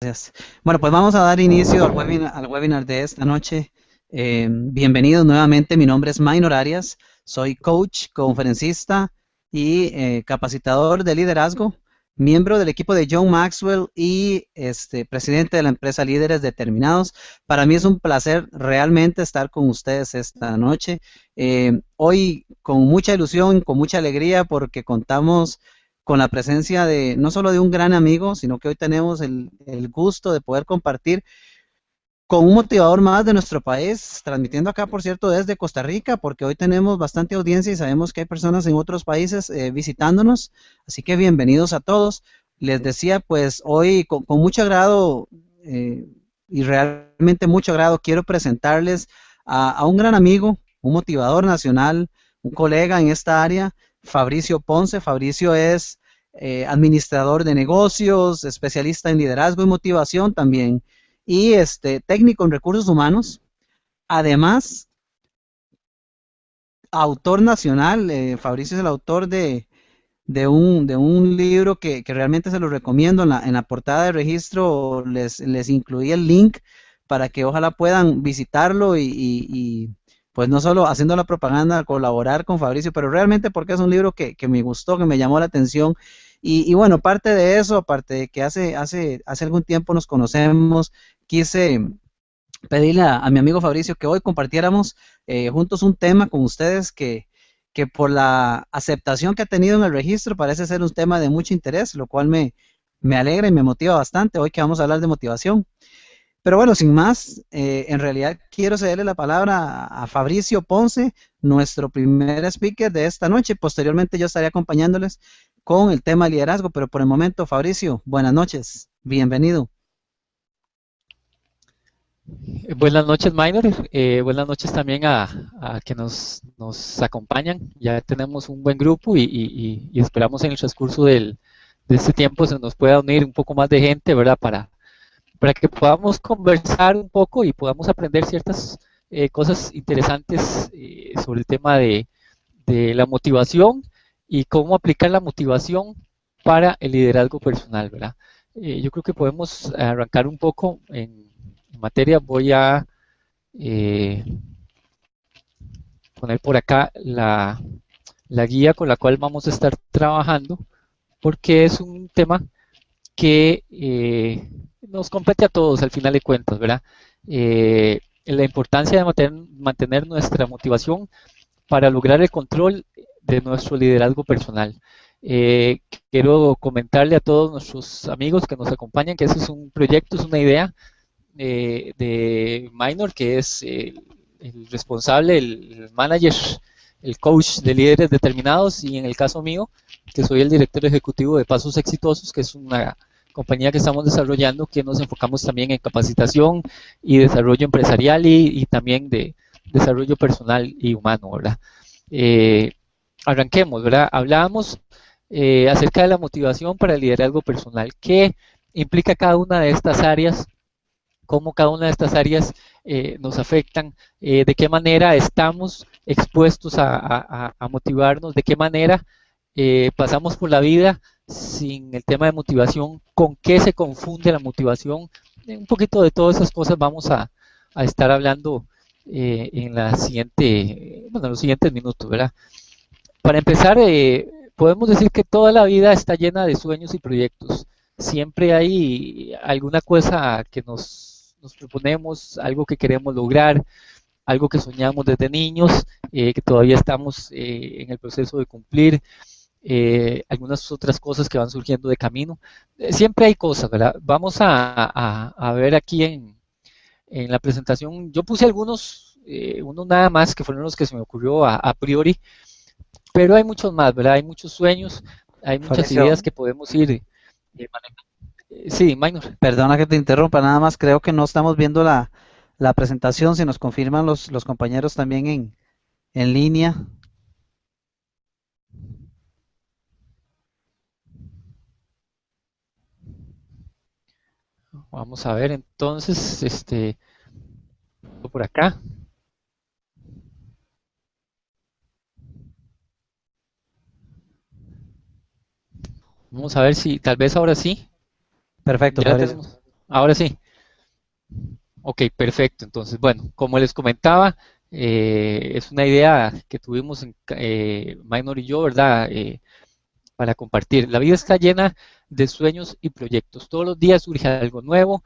Gracias. Bueno, pues vamos a dar inicio al webinar de esta noche. Bienvenidos nuevamente. Mi nombre es Maynor Arias. Soy coach, conferencista y capacitador de liderazgo, miembro del equipo de John Maxwell y presidente de la empresa Líderes Determinados. Para mí es un placer realmente estar con ustedes esta noche. Hoy con mucha ilusión, con mucha alegría, porque contamos con la presencia de no solo de un gran amigo, sino que hoy tenemos el gusto de poder compartir con un motivador más de nuestro país, transmitiendo acá, por cierto, desde Costa Rica, porque hoy tenemos bastante audiencia y sabemos que hay personas en otros países visitándonos, así que bienvenidos a todos. Les decía, pues hoy con mucho agrado eh, y realmente mucho agrado quiero presentarles a un gran amigo, un motivador nacional, un colega en esta área, Fabricio Ponce. Fabricio es administrador de negocios, especialista en liderazgo y motivación también y técnico en recursos humanos. Además, autor nacional. Fabricio es el autor de un libro que realmente se lo recomiendo. En la portada de registro les incluí el link para que ojalá puedan visitarlo pues no solo haciendo la propaganda, colaborar con Fabricio, pero realmente porque es un libro que me gustó, que me llamó la atención. Y bueno, parte de eso, aparte de que hace algún tiempo nos conocemos, quise pedirle a mi amigo Fabricio que hoy compartiéramos juntos un tema con ustedes que por la aceptación que ha tenido en el registro parece ser un tema de mucho interés, lo cual me alegra y me motiva bastante hoy que vamos a hablar de motivación. Pero bueno, sin más, en realidad quiero cederle la palabra a Fabricio Ponce, nuestro primer speaker de esta noche. Posteriormente yo estaré acompañándoles con el tema de liderazgo, pero por el momento, Fabricio, buenas noches, bienvenido. Buenas noches, Minor. Buenas noches también a que nos acompañan. Ya tenemos un buen grupo y esperamos en el transcurso de este tiempo se nos pueda unir un poco más de gente, ¿verdad? Para que podamos conversar un poco y podamos aprender ciertas cosas interesantes sobre el tema de la motivación y cómo aplicar la motivación para el liderazgo personal, ¿verdad? Yo creo que podemos arrancar un poco en materia. Voy a eh, poner por acá la guía con la cual vamos a estar trabajando, porque es un tema que nos compete a todos al final de cuentas, ¿verdad? La importancia de mantener nuestra motivación para lograr el control de nuestro liderazgo personal. Eh, Quiero comentarle a todos nuestros amigos que nos acompañan que ese es un proyecto, es una idea de Minor, que es el responsable, el manager, el coach de líderes determinados, y en el caso mío, que soy el director ejecutivo de Pasos Exitosos, que es una compañía que estamos desarrollando, que nos enfocamos también en capacitación y desarrollo empresarial y también de desarrollo personal y humano, ¿verdad? Eh, Arranquemos, ¿verdad? Hablábamos acerca de la motivación para el liderazgo personal. ¿Qué implica cada una de estas áreas? Cómo cada una de estas áreas nos afectan, de qué manera estamos expuestos a motivarnos, de qué manera pasamos por la vida sin el tema de motivación, con qué se confunde la motivación. Un poquito de todas esas cosas vamos a estar hablando en los siguientes minutos, ¿verdad? Para empezar, podemos decir que toda la vida está llena de sueños y proyectos. Siempre hay alguna cosa que nos proponemos, algo que queremos lograr, algo que soñamos desde niños, que todavía estamos en el proceso de cumplir, algunas otras cosas que van surgiendo de camino. Siempre hay cosas, ¿verdad? Vamos a ver aquí en la presentación. Yo puse algunos, unos nada más, que fueron los que se me ocurrió a priori, pero hay muchos más, ¿verdad? Hay muchos sueños, hay muchas Fabricio, ideas que podemos ir manejando. Sí, Minor. perdona que te interrumpa, nada más creo que no estamos viendo la presentación, si nos confirman los compañeros también en línea. Vamos a ver entonces, por acá. Vamos a ver si tal vez ahora sí. Perfecto, Ya la Fabricio. tenemos. Ahora sí. Ok, perfecto. Entonces, bueno, como les comentaba, es una idea que tuvimos Minor y yo, ¿verdad? Para compartir. La vida está llena de sueños y proyectos. Todos los días surge algo nuevo.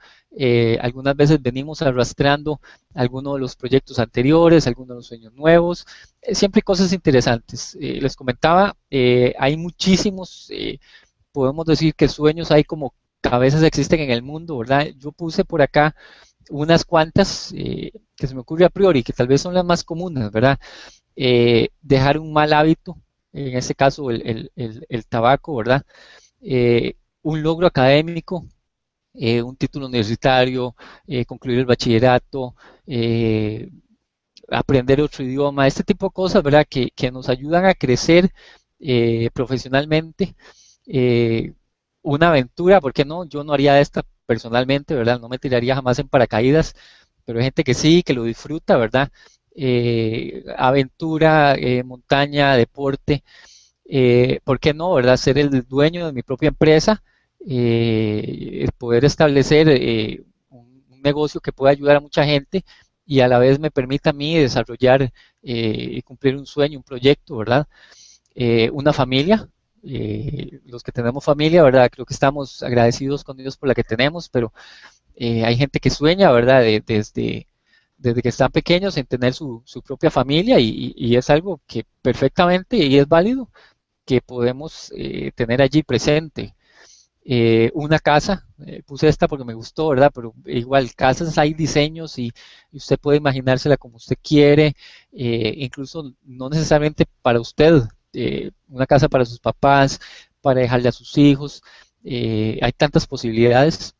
Algunas veces venimos arrastrando algunos de los proyectos anteriores, algunos de los sueños nuevos. Siempre hay cosas interesantes. Les comentaba, hay muchísimos, podemos decir que sueños hay como cabezas existen en el mundo, ¿verdad? Yo puse por acá unas cuantas que se me ocurre a priori, que tal vez son las más comunes, ¿verdad? Dejar un mal hábito, en este caso el tabaco, ¿verdad? Un logro académico, un título universitario, concluir el bachillerato, aprender otro idioma, este tipo de cosas, ¿verdad? Que nos ayudan a crecer profesionalmente. Eh, una aventura, ¿por qué no? Yo no haría esta personalmente, ¿verdad? No me tiraría jamás en paracaídas, pero hay gente que sí, que lo disfruta, ¿verdad? Aventura, montaña, deporte, ¿por qué no, verdad? Ser el dueño de mi propia empresa, poder establecer un negocio que pueda ayudar a mucha gente y a la vez me permita a mí desarrollar y cumplir un sueño, un proyecto, ¿verdad? Una familia, los que tenemos familia, ¿verdad? Creo que estamos agradecidos con Dios por la que tenemos, pero hay gente que sueña, ¿verdad? Desde que están pequeños en tener su propia familia y es algo que perfectamente y es válido que podemos tener allí presente. Una casa, puse esta porque me gustó, ¿verdad? Pero igual, casas hay diseños y usted puede imaginársela como usted quiere, incluso no necesariamente para usted, una casa para sus papás, para dejarle a sus hijos, hay tantas posibilidades.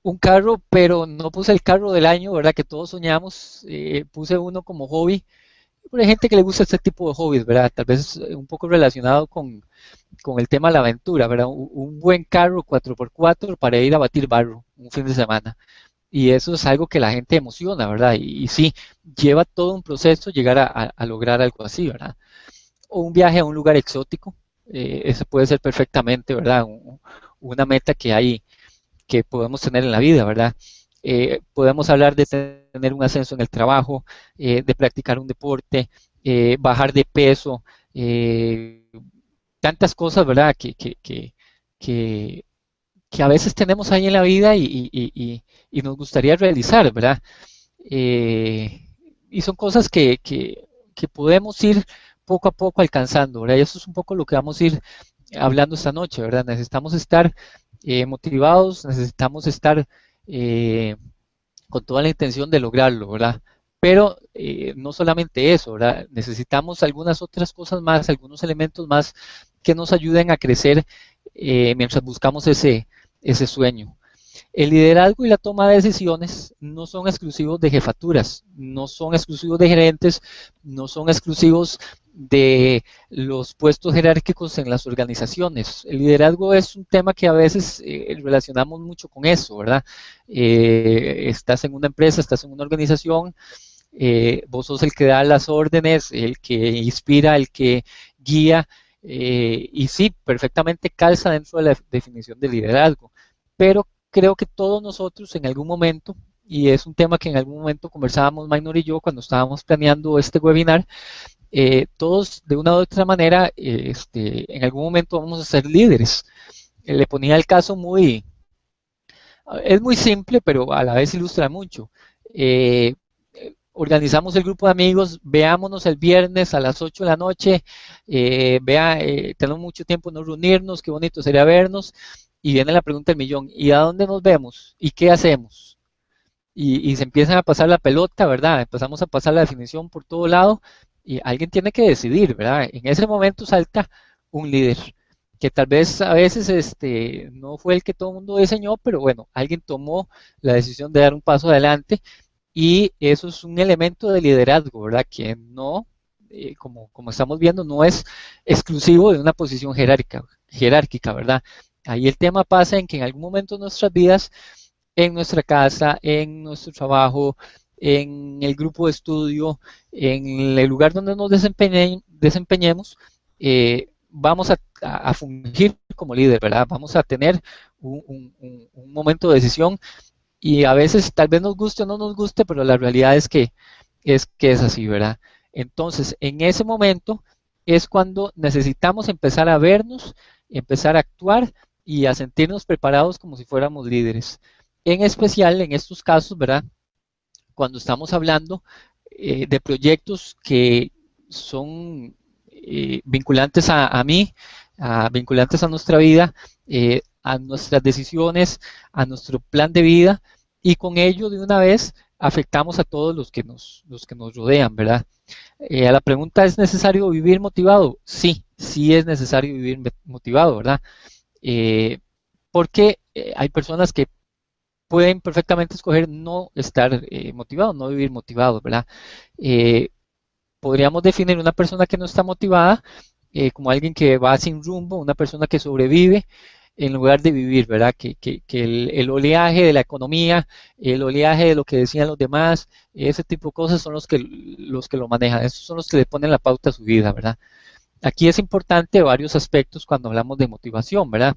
Un carro, pero no puse el carro del año, ¿verdad? Que todos soñamos, puse uno como hobby, pero hay gente que le gusta este tipo de hobbies, ¿verdad? Tal vez un poco relacionado con el tema de la aventura, ¿verdad? Un buen carro 4x4 para ir a batir barro un fin de semana. Y eso es algo que la gente emociona, ¿verdad? Y sí, lleva todo un proceso llegar a lograr algo así, ¿verdad? O un viaje a un lugar exótico, eso puede ser perfectamente, ¿verdad? Una meta que hay, que podemos tener en la vida, ¿verdad? Podemos hablar de tener un ascenso en el trabajo, de practicar un deporte, bajar de peso, eh, tantas cosas, ¿verdad? Que, que a veces tenemos ahí en la vida y nos gustaría realizar, ¿verdad? Y son cosas que podemos ir poco a poco alcanzando, ¿verdad? Y eso es un poco lo que vamos a ir hablando esta noche, ¿verdad? Necesitamos estar motivados, necesitamos estar eh, con toda la intención de lograrlo, ¿verdad? Pero no solamente eso, ¿verdad? Necesitamos algunas otras cosas más, algunos elementos más que nos ayuden a crecer mientras buscamos ese sueño. El liderazgo y la toma de decisiones no son exclusivos de jefaturas, no son exclusivos de gerentes, no son exclusivos de los puestos jerárquicos en las organizaciones. El liderazgo es un tema que a veces relacionamos mucho con eso, ¿verdad? Estás en una empresa, estás en una organización, vos sos el que da las órdenes, el que inspira, el que guía, y sí, perfectamente calza dentro de la definición de liderazgo, pero creo que todos nosotros en algún momento, y es un tema que en algún momento conversábamos Maynor y yo cuando estábamos planeando este webinar, todos de una u otra manera, en algún momento vamos a ser líderes. Le ponía el caso es muy simple, pero a la vez ilustra mucho. Eh, Organizamos el grupo de amigos, veámonos el viernes a las 8 de la noche, tenemos mucho tiempo en no reunirnos, qué bonito sería vernos, y viene la pregunta del millón, ¿y a dónde nos vemos? ¿Y qué hacemos? Y se empiezan a pasar la pelota, ¿verdad? Empezamos a pasar la definición por todo lado y alguien tiene que decidir, ¿verdad? En ese momento salta un líder, que tal vez a veces no fue el que todo el mundo diseñó, pero bueno, alguien tomó la decisión de dar un paso adelante y eso es un elemento de liderazgo, ¿verdad? Que no, como estamos viendo, no es exclusivo de una posición jerárquica, ¿verdad? Ahí el tema pasa en que en algún momento de nuestras vidas, en nuestra casa, en nuestro trabajo, en el grupo de estudio, en el lugar donde nos desempeñemos, vamos a fungir como líder, ¿verdad? Vamos a tener un momento de decisión y a veces tal vez nos guste o no nos guste, pero la realidad es que es así, ¿verdad? Entonces, en ese momento es cuando necesitamos empezar a vernos, empezar a actuar y a sentirnos preparados como si fuéramos líderes. En especial en estos casos, ¿verdad? Cuando estamos hablando de proyectos que son vinculantes a mí, vinculantes a nuestra vida, a nuestras decisiones, a nuestro plan de vida, y con ello de una vez afectamos a todos los que nos rodean, ¿verdad? A la pregunta, ¿es necesario vivir motivado? Sí, sí es necesario vivir motivado, ¿verdad? Eh, Porque hay personas que pueden perfectamente escoger no estar motivados, no vivir motivados, ¿verdad? Eh, Podríamos definir una persona que no está motivada como alguien que va sin rumbo, una persona que sobrevive en lugar de vivir, ¿verdad? Que el oleaje de la economía, el oleaje de lo que decían los demás, ese tipo de cosas son los que lo manejan, esos son los que le ponen la pauta a su vida, ¿verdad? Aquí es importante varios aspectos cuando hablamos de motivación, ¿verdad?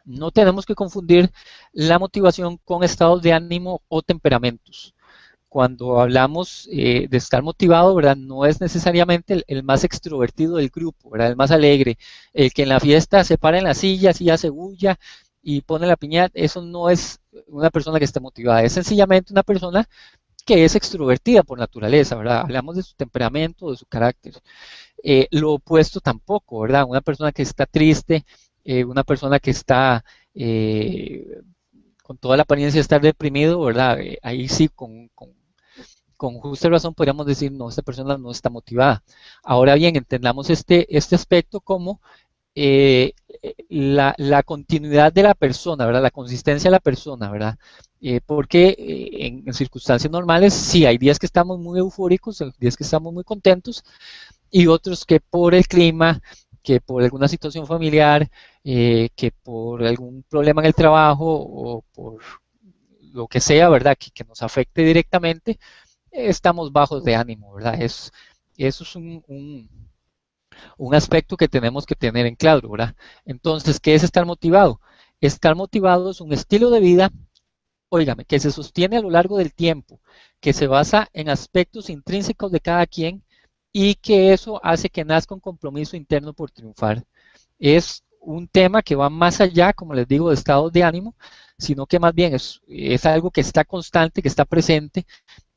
No tenemos que confundir la motivación con estados de ánimo o temperamentos. Cuando hablamos de estar motivado, ¿verdad? No es necesariamente el más extrovertido del grupo, ¿verdad? El más alegre, el que en la fiesta se para en las sillas y hace bulla y pone la piñata. Eso no es una persona que está motivada, es sencillamente una persona que es extrovertida por naturaleza, ¿verdad? Hablamos de su temperamento, de su carácter. Lo opuesto tampoco, ¿verdad? Una persona que está triste, una persona que está con toda la apariencia de estar deprimido, ¿verdad? Ahí sí, con justa razón podríamos decir, no, esta persona no está motivada. Ahora bien, entendamos este aspecto como la continuidad de la persona, ¿verdad? La consistencia de la persona, ¿verdad? Porque en circunstancias normales, sí, hay días que estamos muy eufóricos, hay días que estamos muy contentos, y otros que por el clima, que por alguna situación familiar, que por algún problema en el trabajo o por lo que sea, ¿verdad? Que nos afecte directamente, estamos bajos de ánimo, ¿verdad? Eso es un aspecto que tenemos que tener en claro, ¿verdad? Entonces, ¿qué es estar motivado? Estar motivado es un estilo de vida, óigame, que se sostiene a lo largo del tiempo, que se basa en aspectos intrínsecos de cada quien y que eso hace que nazca un compromiso interno por triunfar. Es un tema que va más allá, como les digo, de estados de ánimo, sino que más bien es algo que está constante, que está presente,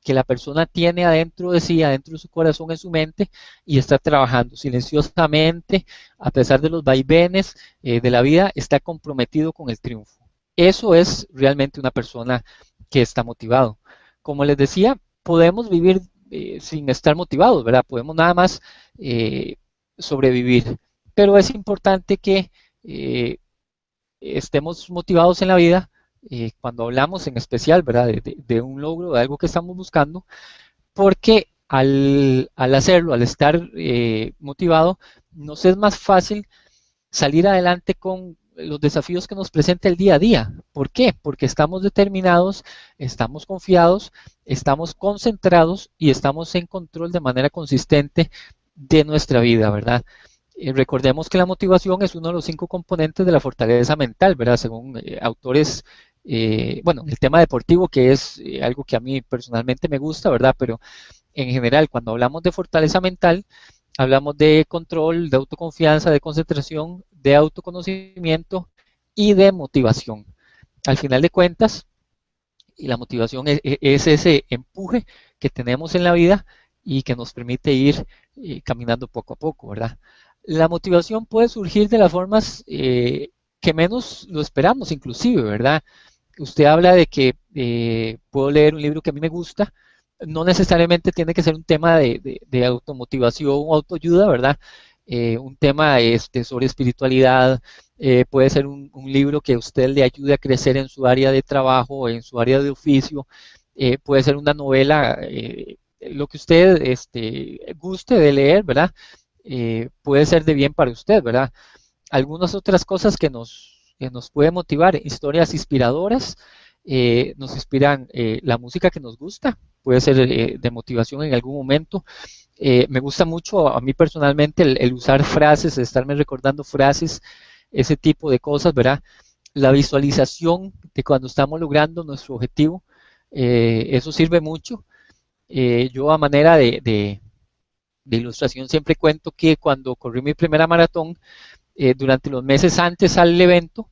que la persona tiene adentro de sí, adentro de su corazón, en su mente, y está trabajando silenciosamente, a pesar de los vaivenes de la vida, está comprometido con el triunfo. Eso es realmente una persona que está motivado. Como les decía, podemos vivir sin estar motivados, ¿verdad? Podemos nada más eh, sobrevivir, pero es importante que eh, estemos motivados en la vida, cuando hablamos en especial, ¿verdad? De un logro, de algo que estamos buscando, porque al hacerlo, al estar motivado, nos es más fácil salir adelante con los desafíos que nos presenta el día a día. ¿Por qué? Porque estamos determinados, estamos confiados, estamos concentrados y estamos en control de manera consistente de nuestra vida, ¿verdad? Recordemos que la motivación es uno de los 5 componentes de la fortaleza mental, ¿verdad? Según autores, bueno, el tema deportivo, que es algo que a mí personalmente me gusta, ¿verdad? Pero en general, cuando hablamos de fortaleza mental, hablamos de control, de autoconfianza, de concentración, de autoconocimiento y de motivación. Al final de cuentas, y la motivación es ese empuje que tenemos en la vida y que nos permite ir caminando poco a poco, ¿verdad? La motivación puede surgir de las formas que menos lo esperamos, inclusive, ¿verdad? Usted habla de que puedo leer un libro que a mí me gusta, no necesariamente tiene que ser un tema de automotivación o autoayuda, ¿verdad? Un tema sobre espiritualidad, puede ser un libro que a usted le ayude a crecer en su área de trabajo, en su área de oficio, puede ser una novela, lo que usted guste de leer, ¿verdad? Puede ser de bien para usted, ¿verdad? Algunas otras cosas que nos pueden motivar, historias inspiradoras, nos inspiran la música que nos gusta, puede ser de motivación en algún momento. Me gusta mucho a mí personalmente el usar frases, estarme recordando frases, ese tipo de cosas, ¿verdad? la visualización de cuando estamos logrando nuestro objetivo, eso sirve mucho. Yo a manera de ilustración siempre cuento que cuando corrí mi primera maratón, durante los meses antes al evento,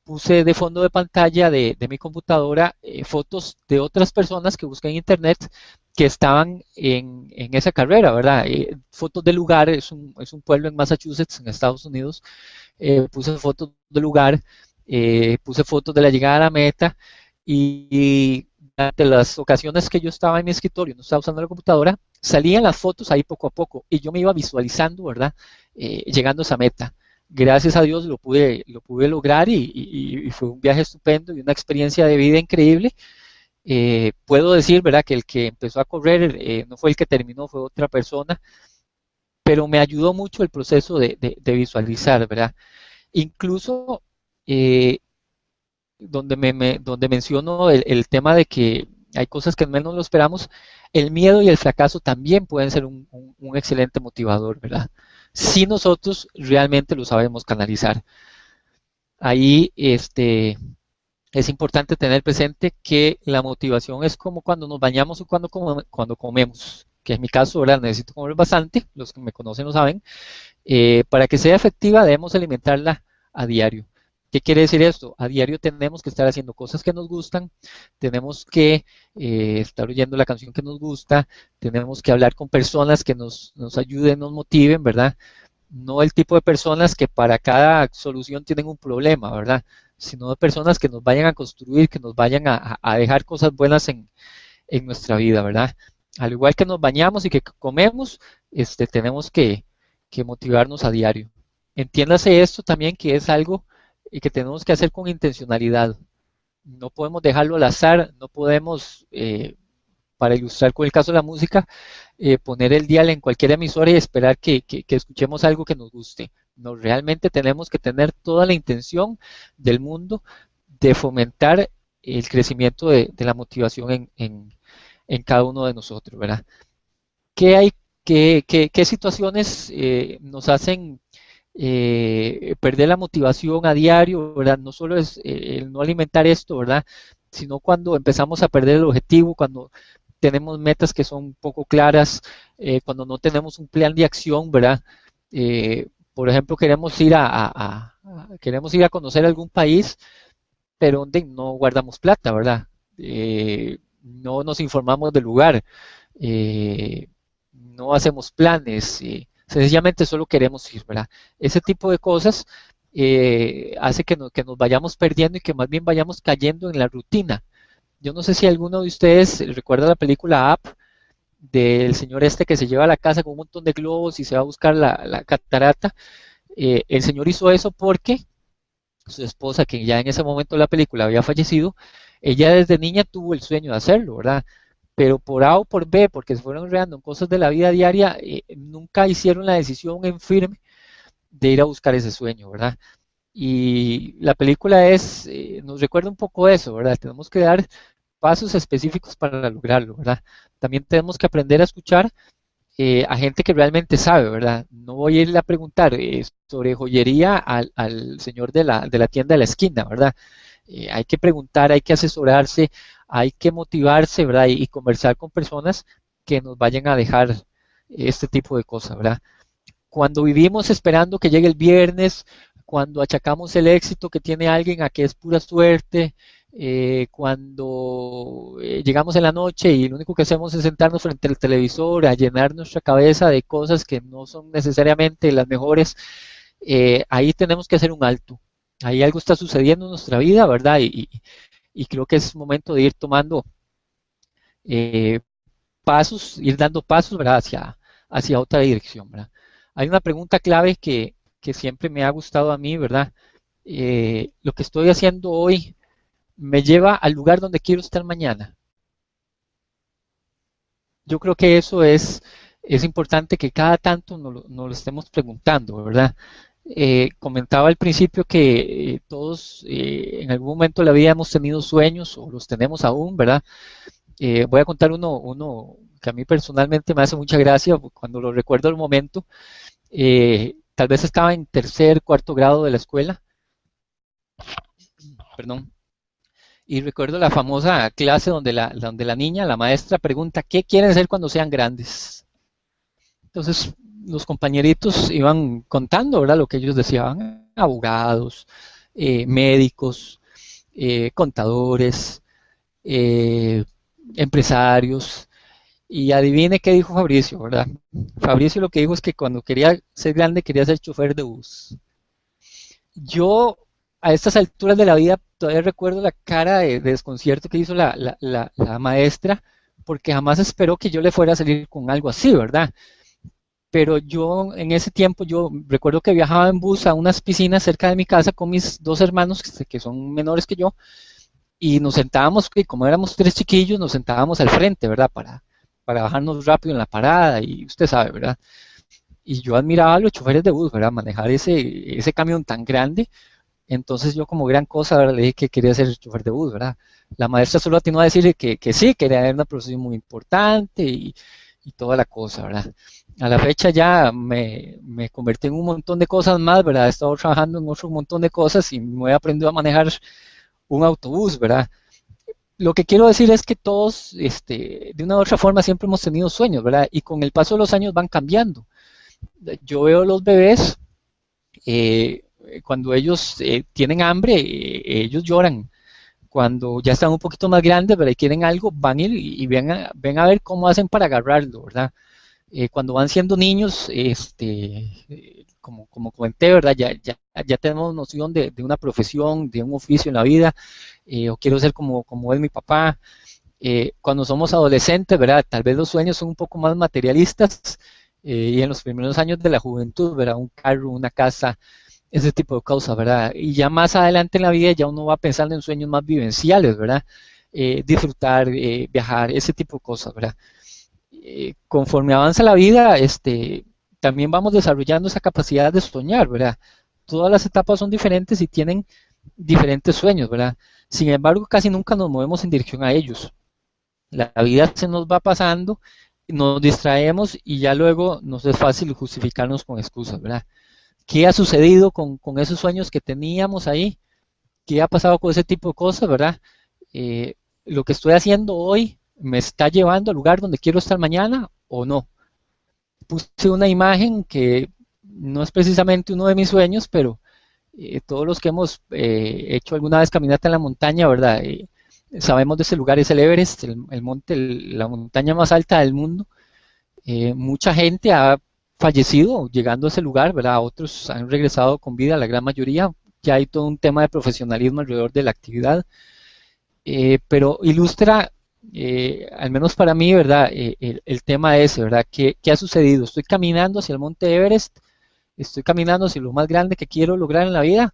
puse de fondo de pantalla de mi computadora fotos de otras personas que busqué en internet que estaban en esa carrera, ¿verdad? Fotos del lugar, es un pueblo en Massachusetts, en Estados Unidos. Puse fotos del lugar, puse fotos de la llegada a la meta y durante las ocasiones que yo estaba en mi escritorio, no estaba usando la computadora, salían las fotos ahí poco a poco y yo me iba visualizando, ¿verdad? Llegando a esa meta. Gracias a Dios lo pude lograr y fue un viaje estupendo y una experiencia de vida increíble. Puedo decir, ¿verdad?, que el que empezó a correr no fue el que terminó, fue otra persona, pero me ayudó mucho el proceso de visualizar, ¿verdad? Incluso eh, donde menciono el tema de que hay cosas que menos lo esperamos, el miedo y el fracaso también pueden ser un excelente motivador, ¿verdad? Si nosotros realmente lo sabemos canalizar. Ahí es importante tener presente que la motivación es como cuando nos bañamos o cuando comemos, que en mi caso, ¿verdad? Necesito comer bastante, los que me conocen lo saben. Para que sea efectiva debemos alimentarla a diario. ¿Qué quiere decir esto? A diario tenemos que estar haciendo cosas que nos gustan, tenemos que estar oyendo la canción que nos gusta, tenemos que hablar con personas que nos ayuden, nos motiven, ¿verdad? No el tipo de personas que para cada solución tienen un problema, ¿verdad? Sino de personas que nos vayan a construir, que nos vayan a dejar cosas buenas en nuestra vida, ¿verdad? Al igual que nos bañamos y que comemos, tenemos que motivarnos a diario. Entiéndase esto también que es algo que tenemos que hacer con intencionalidad. No podemos dejarlo al azar, no podemos, para ilustrar con el caso de la música, poner el dial en cualquier emisora y esperar que escuchemos algo que nos guste. No, realmente tenemos que tener toda la intención del mundo de fomentar el crecimiento de la motivación en cada uno de nosotros, ¿verdad? ¿Qué hay, qué situaciones nos hacen perder la motivación a diario, ¿verdad? No solo es el no alimentar esto, ¿verdad? Sino cuando empezamos a perder el objetivo, cuando tenemos metas que son poco claras, cuando no tenemos un plan de acción, ¿verdad? Por ejemplo, queremos ir a conocer algún país, pero donde no guardamos plata, ¿verdad? No nos informamos del lugar, no hacemos planes, sencillamente solo queremos ir, ¿verdad? Ese tipo de cosas hace que nos vayamos perdiendo y que más bien vayamos cayendo en la rutina. Yo no sé si alguno de ustedes recuerda la película Up del señor este que se lleva a la casa con un montón de globos y se va a buscar la catarata. El señor hizo eso porque su esposa, que ya en ese momento de la película había fallecido, ella desde niña tuvo el sueño de hacerlo, ¿verdad? Pero por A o por B, porque se fueron enredando en cosas de la vida diaria, nunca hicieron la decisión en firme de ir a buscar ese sueño, ¿verdad? Y la película nos recuerda un poco eso, ¿verdad? Tenemos que dar pasos específicos para lograrlo, ¿verdad? También tenemos que aprender a escuchar a gente que realmente sabe, ¿verdad? No voy a irle a preguntar sobre joyería al señor de la tienda de la esquina, ¿verdad? Hay que preguntar, hay que asesorarse, hay que motivarse, ¿verdad? Y conversar con personas que nos vayan a dejar este tipo de cosas, ¿verdad? Cuando vivimos esperando que llegue el viernes, cuando achacamos el éxito que tiene alguien a que es pura suerte, cuando llegamos en la noche y lo único que hacemos es sentarnos frente al televisor a llenar nuestra cabeza de cosas que no son necesariamente las mejores, ahí tenemos que hacer un alto. Ahí algo está sucediendo en nuestra vida, ¿verdad? Y creo que es momento de ir tomando eh, pasos, ir dando pasos, ¿verdad? Hacia otra dirección, ¿verdad? Hay una pregunta clave que siempre me ha gustado a mí, ¿verdad? Lo que estoy haciendo hoy me lleva al lugar donde quiero estar mañana. Yo creo que eso es importante que cada tanto nos lo estemos preguntando, ¿verdad? Comentaba al principio que todos en algún momento de la vida hemos tenido sueños o los tenemos aún, ¿verdad? Voy a contar uno que a mí personalmente me hace mucha gracia cuando lo recuerdo al momento. Tal vez estaba en tercer, cuarto grado de la escuela perdón. Y recuerdo la famosa clase donde la niña, la maestra, pregunta, ¿qué quieren ser cuando sean grandes? Entonces, los compañeritos iban contando, ¿verdad? Lo que ellos decían, abogados, médicos, contadores, eh, empresarios. Y adivine qué dijo Fabricio, ¿verdad? Fabricio lo que dijo es que cuando quería ser grande quería ser chofer de bus. Yo a estas alturas de la vida todavía recuerdo la cara de desconcierto que hizo la maestra, porque jamás esperó que yo le fuera a salir con algo así, ¿verdad? Pero yo en ese tiempo, yo recuerdo que viajaba en bus a unas piscinas cerca de mi casa con mis dos hermanos, que son menores que yo, y nos sentábamos, y como éramos tres chiquillos, nos sentábamos al frente, ¿verdad? Para bajarnos rápido en la parada, y usted sabe, ¿verdad? Y yo admiraba a los choferes de bus, ¿verdad? Manejar ese camión tan grande. Entonces yo como gran cosa, ¿verdad? Le dije que quería ser chofer de bus, ¿verdad? La maestra solo atinó a decirle que sí, que era una profesión muy importante y toda la cosa, ¿verdad? A la fecha ya me convertí en un montón de cosas más, ¿verdad? He estado trabajando en otro montón de cosas y me he aprendido a manejar un autobús, ¿verdad? Lo que quiero decir es que todos, de una u otra forma, siempre hemos tenido sueños, ¿verdad? Y con el paso de los años van cambiando. Yo veo los bebés, eh, cuando ellos tienen hambre, ellos lloran. Cuando ya están un poquito más grandes, ¿verdad? Y quieren algo, van y ven a ver cómo hacen para agarrarlo, ¿verdad? Cuando van siendo niños, como comenté, ¿verdad? Ya tenemos noción de una profesión, de un oficio en la vida, o quiero ser como es mi papá. Cuando somos adolescentes, ¿verdad? Tal vez los sueños son un poco más materialistas, y en los primeros años de la juventud, ¿verdad? Un carro, una casa, ese tipo de cosas, ¿verdad? Y ya más adelante en la vida ya uno va pensando en sueños más vivenciales, ¿verdad? Disfrutar, viajar, ese tipo de cosas, ¿verdad? Conforme avanza la vida, también vamos desarrollando esa capacidad de soñar, ¿verdad? Todas las etapas son diferentes y tienen diferentes sueños, ¿verdad? Sin embargo, casi nunca nos movemos en dirección a ellos. La vida se nos va pasando, nos distraemos y ya luego nos es fácil justificarnos con excusas, ¿verdad? ¿Qué ha sucedido con esos sueños que teníamos ahí? ¿Qué ha pasado con ese tipo de cosas, verdad? Eh, ¿Lo que estoy haciendo hoy me está llevando al lugar donde quiero estar mañana o no? Puse una imagen que no es precisamente uno de mis sueños, pero todos los que hemos hecho alguna vez caminata en la montaña, ¿verdad? Sabemos de ese lugar, es el Everest, el monte, la montaña más alta del mundo. Mucha gente ha fallecido llegando a ese lugar, ¿verdad? Otros han regresado con vida, la gran mayoría. Ya hay todo un tema de profesionalismo alrededor de la actividad, pero ilustra, al menos para mí, ¿verdad? El tema ese, ¿verdad? ¿Qué ha sucedido? Estoy caminando hacia el monte Everest, estoy caminando hacia lo más grande que quiero lograr en la vida,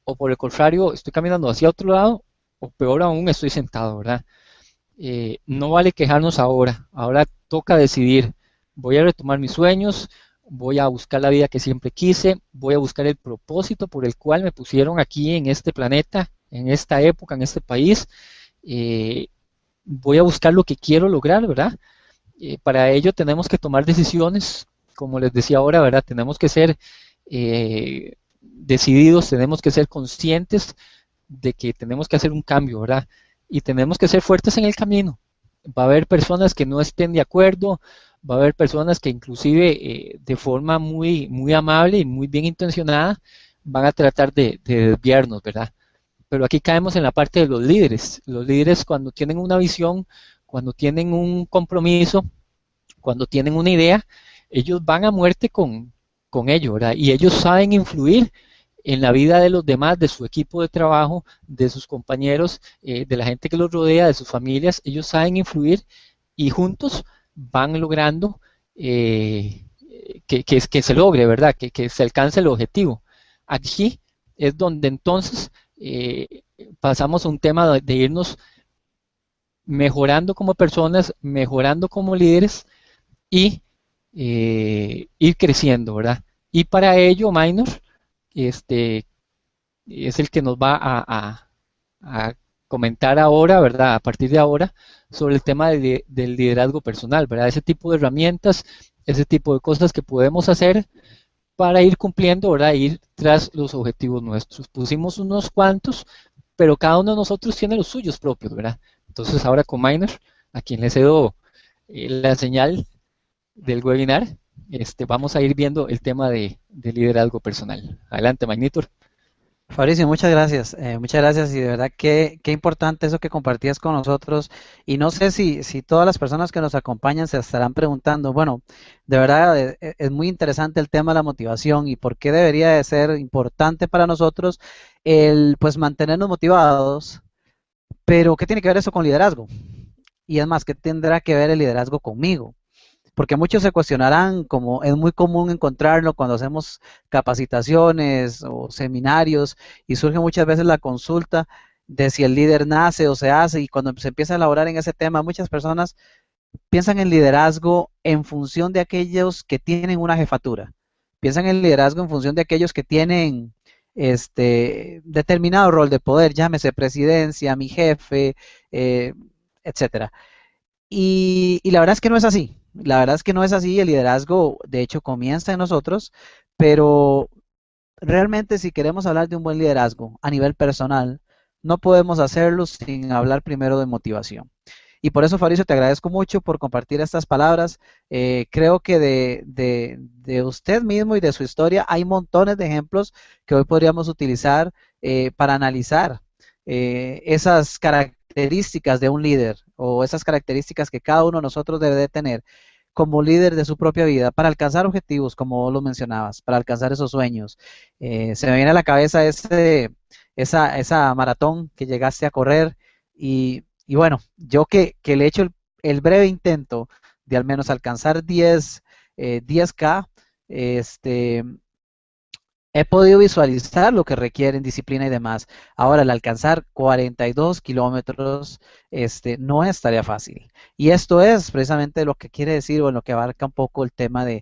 o por el contrario, estoy caminando hacia otro lado, o peor aún, estoy sentado, ¿verdad? No vale quejarnos ahora, ahora toca decidir, voy a retomar mis sueños, voy a buscar la vida que siempre quise, voy a buscar el propósito por el cual me pusieron aquí en este planeta, en esta época, en este país, eh, voy a buscar lo que quiero lograr, ¿verdad? Para ello tenemos que tomar decisiones, como les decía ahora, ¿verdad? Tenemos que ser decididos, tenemos que ser conscientes de que tenemos que hacer un cambio, ¿verdad? Y tenemos que ser fuertes en el camino. Va a haber personas que no estén de acuerdo, va a haber personas que inclusive de forma muy amable y muy bien intencionada van a tratar de desviarnos, ¿verdad? Pero aquí caemos en la parte de los líderes. Los líderes cuando tienen una visión, cuando tienen un compromiso, cuando tienen una idea, ellos van a muerte con ello, ¿verdad? Y ellos saben influir en la vida de los demás, de su equipo de trabajo, de sus compañeros, de la gente que los rodea, de sus familias, ellos saben influir y juntos van logrando que se logre, ¿verdad? Que se alcance el objetivo. Aquí es donde entonces pasamos a un tema de irnos mejorando como personas, mejorando como líderes y ir creciendo, ¿verdad? Y para ello, Minor, este, es el que nos va a comentar ahora, ¿verdad? A partir de ahora, sobre el tema del liderazgo personal, ¿verdad? Ese tipo de herramientas, ese tipo de cosas que podemos hacer para ir cumpliendo, ¿verdad? Ir tras los objetivos nuestros. Pusimos unos cuantos, pero cada uno de nosotros tiene los suyos propios, ¿verdad? Entonces ahora con Minor, a quien le cedo la señal del webinar, vamos a ir viendo el tema de liderazgo personal. Adelante, Magnitor. Fabricio, muchas gracias y de verdad qué importante eso que compartías con nosotros y no sé si todas las personas que nos acompañan se estarán preguntando, bueno, de verdad es muy interesante el tema de la motivación y por qué debería de ser importante para nosotros el pues mantenernos motivados, pero ¿qué tiene que ver eso con liderazgo? Y es más, ¿qué tendrá que ver el liderazgo conmigo? Porque muchos se cuestionarán, como es muy común encontrarlo cuando hacemos capacitaciones o seminarios y surge muchas veces la consulta de si el líder nace o se hace y cuando se empieza a elaborar en ese tema, muchas personas piensan en liderazgo en función de aquellos que tienen una jefatura, piensan en liderazgo en función de aquellos que tienen determinado rol de poder, llámese presidencia, mi jefe, eh, etcétera. Y la verdad es que no es así. La verdad es que no es así. El liderazgo, de hecho, comienza en nosotros, pero realmente si queremos hablar de un buen liderazgo a nivel personal, no podemos hacerlo sin hablar primero de motivación. Y por eso, Fabricio, te agradezco mucho por compartir estas palabras. Creo que de usted mismo y de su historia hay montones de ejemplos que hoy podríamos utilizar para analizar esas características de un líder o esas características que cada uno de nosotros debe de tener como líder de su propia vida para alcanzar objetivos, como lo mencionabas, para alcanzar esos sueños. Se me viene a la cabeza esa maratón que llegaste a correr y bueno, yo que le he hecho el breve intento de al menos alcanzar 10K, este, he podido visualizar lo que requieren disciplina y demás. Ahora, al alcanzar 42 kilómetros, no es tarea fácil. Y esto es precisamente lo que quiere decir o en lo que abarca un poco el tema del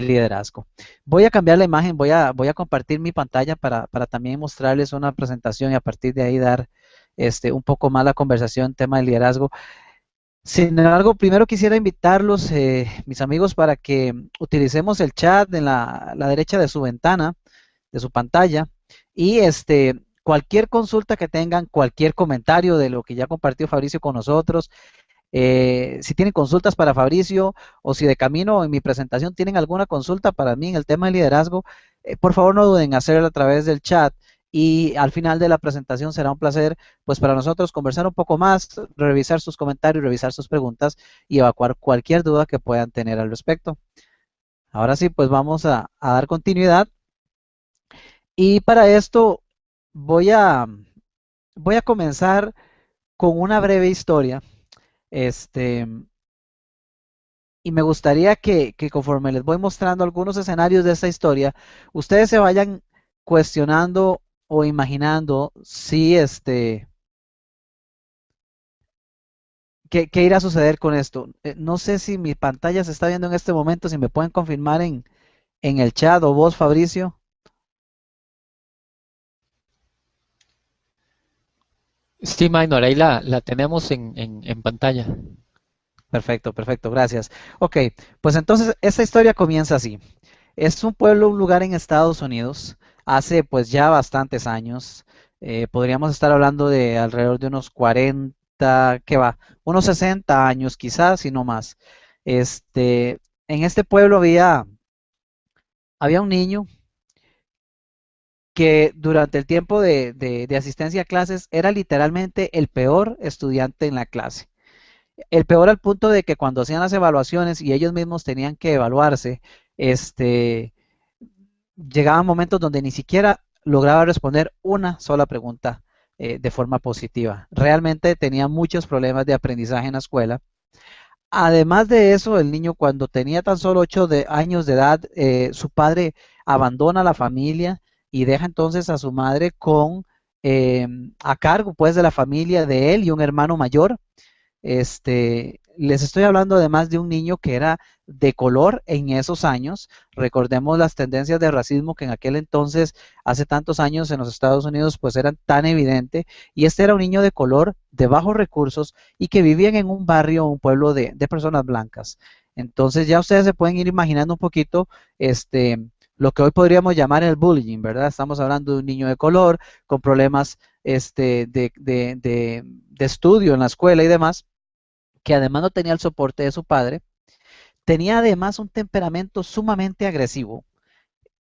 liderazgo. Voy a cambiar la imagen, voy a compartir mi pantalla para también mostrarles una presentación y a partir de ahí dar un poco más la conversación, tema del liderazgo. Sin embargo, primero quisiera invitarlos, mis amigos, para que utilicemos el chat en la derecha de su ventana, de su pantalla, y cualquier consulta que tengan, cualquier comentario de lo que ya compartió Fabricio con nosotros, si tienen consultas para Fabricio o si de camino en mi presentación tienen alguna consulta para mí en el tema de liderazgo, por favor no duden en hacerlo a través del chat y al final de la presentación será un placer pues para nosotros conversar un poco más, revisar sus comentarios, revisar sus preguntas y evacuar cualquier duda que puedan tener al respecto. Ahora sí, pues vamos a dar continuidad y para esto voy a, voy a comenzar con una breve historia. Este, y me gustaría que conforme les voy mostrando algunos escenarios de esta historia, ustedes se vayan cuestionando o imaginando si qué irá a suceder con esto. No sé si mi pantalla se está viendo en este momento, si me pueden confirmar en el chat o vos, Fabricio. Sí, Minor, ahí la tenemos en pantalla. Perfecto, perfecto, gracias. Ok, pues entonces esta historia comienza así. Es un pueblo, un lugar en Estados Unidos, hace pues ya bastantes años. Podríamos estar hablando de alrededor de unos 40, ¿qué va? Unos 60 años quizás, si no más. En este pueblo había un niño que durante el tiempo de asistencia a clases era literalmente el peor estudiante en la clase. El peor al punto de que cuando hacían las evaluaciones y ellos mismos tenían que evaluarse, llegaban momentos donde ni siquiera lograba responder una sola pregunta de forma positiva. Realmente tenía muchos problemas de aprendizaje en la escuela. Además de eso, el niño cuando tenía tan solo 8 años de edad, su padre abandona la familia y deja entonces a su madre a cargo pues de la familia de él y un hermano mayor. Les estoy hablando además de un niño que era de color en esos años. Recordemos las tendencias de racismo que en aquel entonces, hace tantos años en los Estados Unidos, pues eran tan evidentes. Y este era un niño de color, de bajos recursos y que vivían en un barrio, un pueblo de personas blancas. Entonces ya ustedes se pueden ir imaginando un poquito, este, lo que hoy podríamos llamar el bullying, ¿verdad? Estamos hablando de un niño de color con problemas de estudio en la escuela y demás, que además no tenía el soporte de su padre, tenía además un temperamento sumamente agresivo.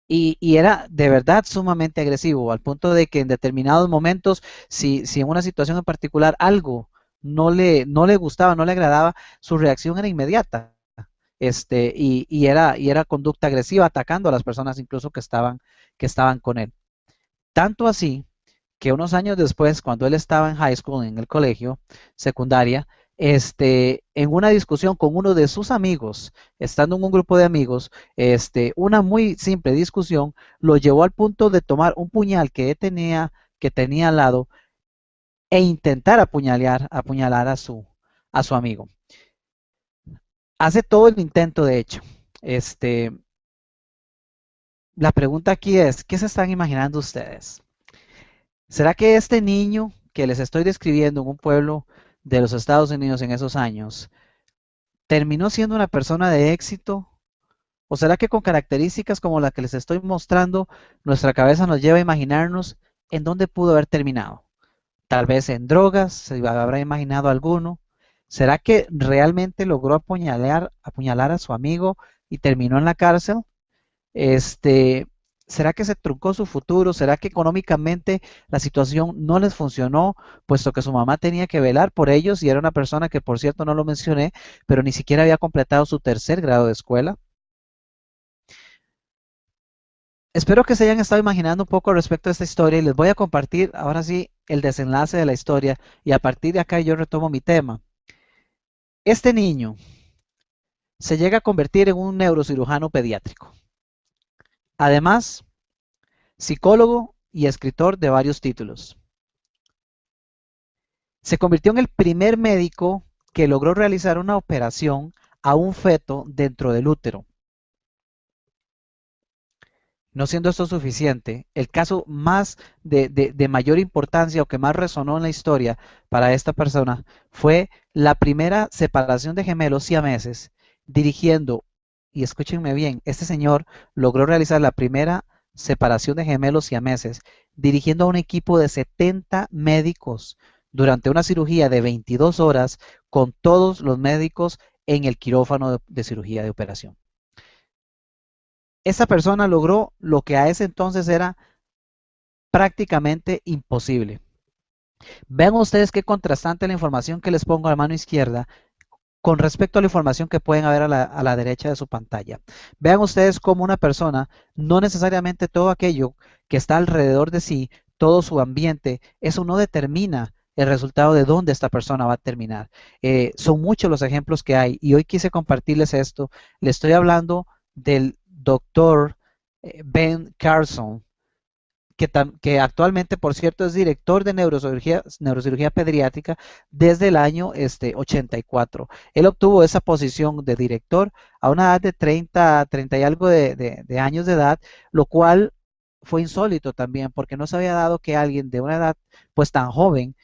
Y era de verdad sumamente agresivo, al punto de que en determinados momentos, si en una situación en particular algo no le gustaba, no le agradaba, su reacción era inmediata. Y era conducta agresiva, atacando a las personas incluso que estaban con él. Tanto así que unos años después, cuando él estaba en high school, en el colegio, secundaria, en una discusión con uno de sus amigos, estando en un grupo de amigos, una muy simple discusión lo llevó al punto de tomar un puñal que tenía al lado e intentar apuñalar a su amigo. Hace todo el intento, de hecho. Este, la pregunta aquí es, ¿qué se están imaginando ustedes? ¿Será que este niño que les estoy describiendo en un pueblo de los Estados Unidos en esos años terminó siendo una persona de éxito? ¿O será que con características como la que les estoy mostrando, nuestra cabeza nos lleva a imaginarnos en dónde pudo haber terminado? Tal vez en drogas, se habrá imaginado alguno. ¿Será que realmente logró apuñalar a su amigo y terminó en la cárcel? Este, ¿Será que se truncó su futuro? ¿Será que económicamente la situación no les funcionó, puesto que su mamá tenía que velar por ellos y era una persona que, por cierto, no lo mencioné, pero ni siquiera había completado su tercer grado de escuela? Espero que se hayan estado imaginando un poco respecto a esta historia y les voy a compartir ahora sí el desenlace de la historia y a partir de acá yo retomo mi tema. Este niño se llega a convertir en un neurocirujano pediátrico. Además, psicólogo y escritor de varios títulos. Se convirtió en el primer médico que logró realizar una operación a un feto dentro del útero. No siendo esto suficiente, el caso más de mayor importancia o que más resonó en la historia para esta persona fue la primera separación de gemelos siameses dirigiendo, y escúchenme bien, este señor logró realizar la primera separación de gemelos siameses dirigiendo a un equipo de 70 médicos durante una cirugía de 22 horas con todos los médicos en el quirófano de cirugía de operación. Esa persona logró lo que a ese entonces era prácticamente imposible. Vean ustedes qué contrastante la información que les pongo a la mano izquierda con respecto a la información que pueden ver a la derecha de su pantalla. Vean ustedes cómo una persona, no necesariamente todo aquello que está alrededor de sí, todo su ambiente, eso no determina el resultado de dónde esta persona va a terminar. Son muchos los ejemplos que hay y hoy quise compartirles esto. Le estoy hablando del doctor Ben Carson, que actualmente, por cierto, es director de neurocirugía pediátrica desde el año 84. Él obtuvo esa posición de director a una edad de 30 y algo de años de edad, lo cual fue insólito también, porque no se había dado que alguien de una edad pues tan joven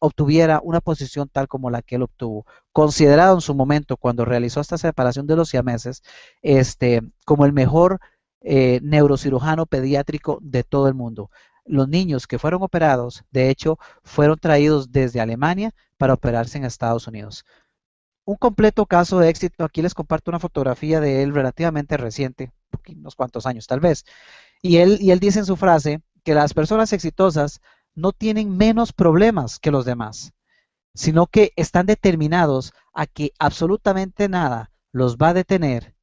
obtuviera una posición tal como la que él obtuvo, considerado en su momento cuando realizó esta separación de los siameses, como el mejor neurocirujano pediátrico de todo el mundo. Los niños que fueron operados, de hecho, fueron traídos desde Alemania para operarse en Estados Unidos. Un completo caso de éxito. Aquí les comparto una fotografía de él relativamente reciente, unos cuantos años tal vez. Y él dice en su frase que las personas exitosas no tienen menos problemas que los demás, sino que están determinados a que absolutamente nada los va a detener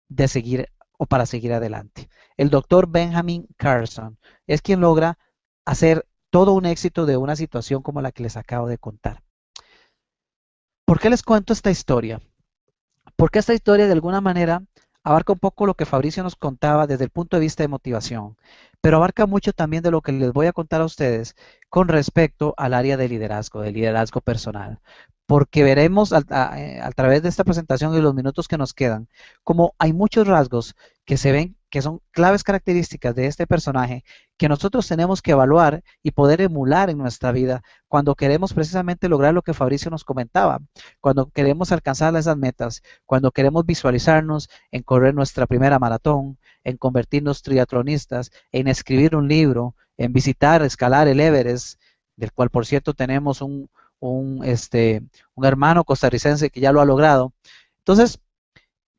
de seguir o para seguir adelante. El doctor Benjamin Carson es quien logra hacer todo un éxito de una situación como la que les acabo de contar. ¿Por qué les cuento esta historia? Porque esta historia de alguna manera abarca un poco lo que Fabricio nos contaba desde el punto de vista de motivación, pero abarca mucho también de lo que les voy a contar a ustedes con respecto al área de liderazgo personal. Porque veremos a través de esta presentación y los minutos que nos quedan, como hay muchos rasgos que se ven que son claves características de este personaje que nosotros tenemos que evaluar y poder emular en nuestra vida cuando queremos precisamente lograr lo que Fabricio nos comentaba, cuando queremos alcanzar esas metas, cuando queremos visualizarnos en correr nuestra primera maratón, en convertirnos triatlonistas, en escribir un libro, en visitar, escalar el Everest, del cual por cierto tenemos un hermano costarricense que ya lo ha logrado. Entonces,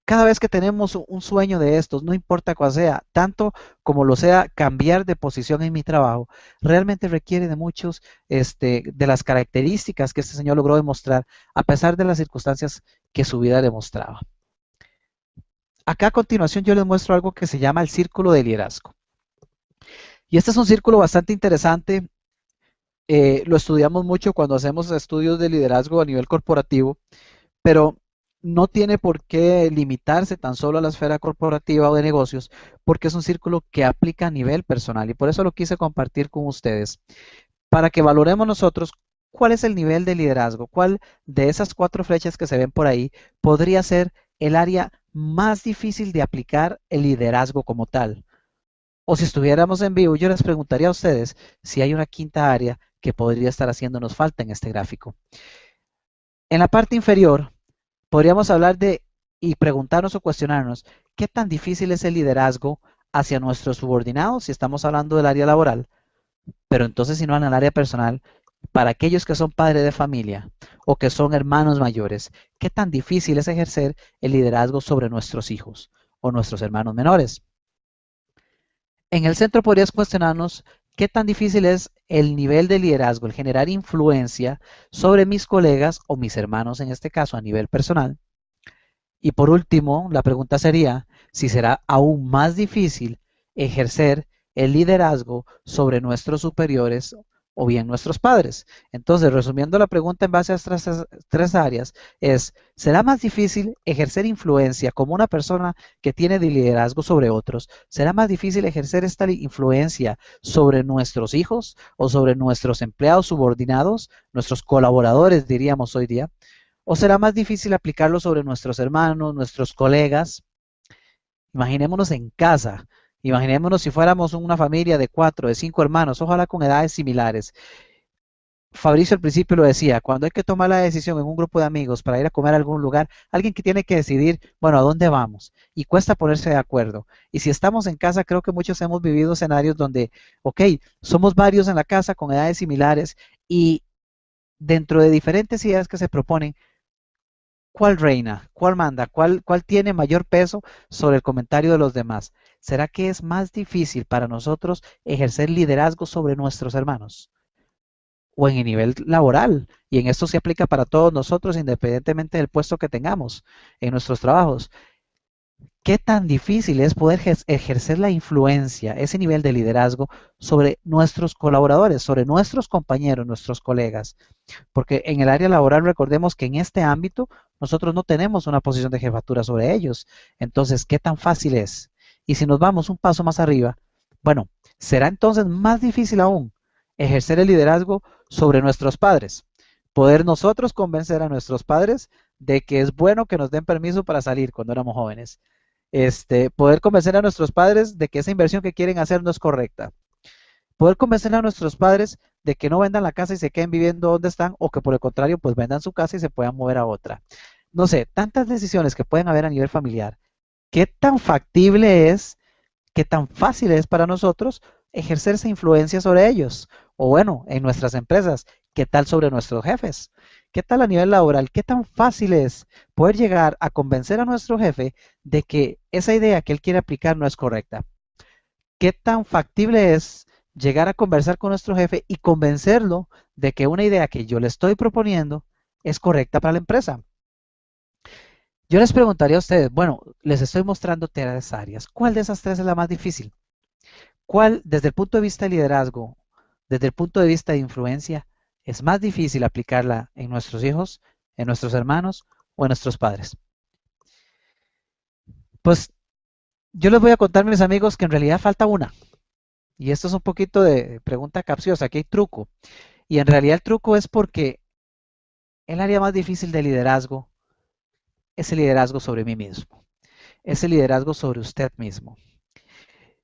cada vez que tenemos un sueño de estos, no importa cuál sea, tanto como lo sea cambiar de posición en mi trabajo, realmente requiere de muchos, de las características que este señor logró demostrar, a pesar de las circunstancias que su vida demostraba. Acá a continuación yo les muestro algo que se llama el círculo de liderazgo. Y este es un círculo bastante interesante. Lo estudiamos mucho cuando hacemos estudios de liderazgo a nivel corporativo, pero no tiene por qué limitarse tan solo a la esfera corporativa o de negocios, porque es un círculo que aplica a nivel personal y por eso lo quise compartir con ustedes, para que valoremos nosotros cuál es el nivel de liderazgo, cuál de esas 4 flechas que se ven por ahí podría ser el área más difícil de aplicar el liderazgo como tal. O si estuviéramos en vivo, yo les preguntaría a ustedes si hay una quinta área que podría estar haciéndonos falta en este gráfico. En la parte inferior, podríamos hablar de y preguntarnos o cuestionarnos qué tan difícil es el liderazgo hacia nuestros subordinados si estamos hablando del área laboral, pero entonces si no en el área personal, para aquellos que son padres de familia o que son hermanos mayores, qué tan difícil es ejercer el liderazgo sobre nuestros hijos o nuestros hermanos menores. En el centro podrías cuestionarnos qué tan difícil es el nivel de liderazgo, el generar influencia sobre mis colegas o mis hermanos en este caso a nivel personal. Y por último, la pregunta sería si será aún más difícil ejercer el liderazgo sobre nuestros superiores o bien nuestros padres. Entonces, resumiendo la pregunta en base a estas 3 áreas, ¿será más difícil ejercer influencia como una persona que tiene de liderazgo sobre otros? ¿Será más difícil ejercer esta influencia sobre nuestros hijos o sobre nuestros empleados subordinados, nuestros colaboradores, diríamos hoy día? ¿O será más difícil aplicarlo sobre nuestros hermanos, nuestros colegas? Imaginémonos en casa. Imaginémonos si fuéramos una familia de 4, de 5 hermanos, ojalá con edades similares. Fabricio al principio lo decía, cuando hay que tomar la decisión en un grupo de amigos para ir a comer a algún lugar, alguien que tiene que decidir, bueno, ¿a dónde vamos? Y cuesta ponerse de acuerdo. Y si estamos en casa, creo que muchos hemos vivido escenarios donde, ok, somos varios en la casa con edades similares y dentro de diferentes ideas que se proponen, ¿cuál reina? ¿Cuál manda? ¿Cuál tiene mayor peso sobre el comentario de los demás? ¿Será que es más difícil para nosotros ejercer liderazgo sobre nuestros hermanos? O en el nivel laboral, y en esto se aplica para todos nosotros, independientemente del puesto que tengamos en nuestros trabajos. ¿Qué tan difícil es poder ejercer la influencia, ese nivel de liderazgo sobre nuestros colaboradores, sobre nuestros compañeros, nuestros colegas? Porque en el área laboral recordemos que en este ámbito nosotros no tenemos una posición de jefatura sobre ellos. Entonces, ¿qué tan fácil es? Y si nos vamos un paso más arriba, bueno, será entonces más difícil aún ejercer el liderazgo sobre nuestros padres. Poder nosotros convencer a nuestros padres de que es bueno que nos den permiso para salir cuando éramos jóvenes. Poder convencer a nuestros padres de que esa inversión que quieren hacer no es correcta. Poder convencer a nuestros padres de que no vendan la casa y se queden viviendo donde están o que por el contrario pues vendan su casa y se puedan mover a otra. No sé, tantas decisiones que pueden haber a nivel familiar. ¿Qué tan factible es, qué tan fácil es para nosotros ejercer esa influencia sobre ellos? O bueno, en nuestras empresas, ¿qué tal sobre nuestros jefes? ¿Qué tal a nivel laboral? ¿Qué tan fácil es poder llegar a convencer a nuestro jefe de que esa idea que él quiere aplicar no es correcta? ¿Qué tan factible es llegar a conversar con nuestro jefe y convencerlo de que una idea que yo le estoy proponiendo es correcta para la empresa? Yo les preguntaría a ustedes, bueno, les estoy mostrando 3 áreas. ¿Cuál de esas 3 es la más difícil? ¿Cuál, desde el punto de vista de liderazgo, desde el punto de vista de influencia, es más difícil aplicarla en nuestros hijos, en nuestros hermanos o en nuestros padres? Pues yo les voy a contar, mis amigos, que en realidad falta una. Y esto es un poquito de pregunta capciosa, aquí hay truco. Y en realidad el truco es porque el área más difícil de liderazgo es el liderazgo sobre mí mismo, es el liderazgo sobre usted mismo.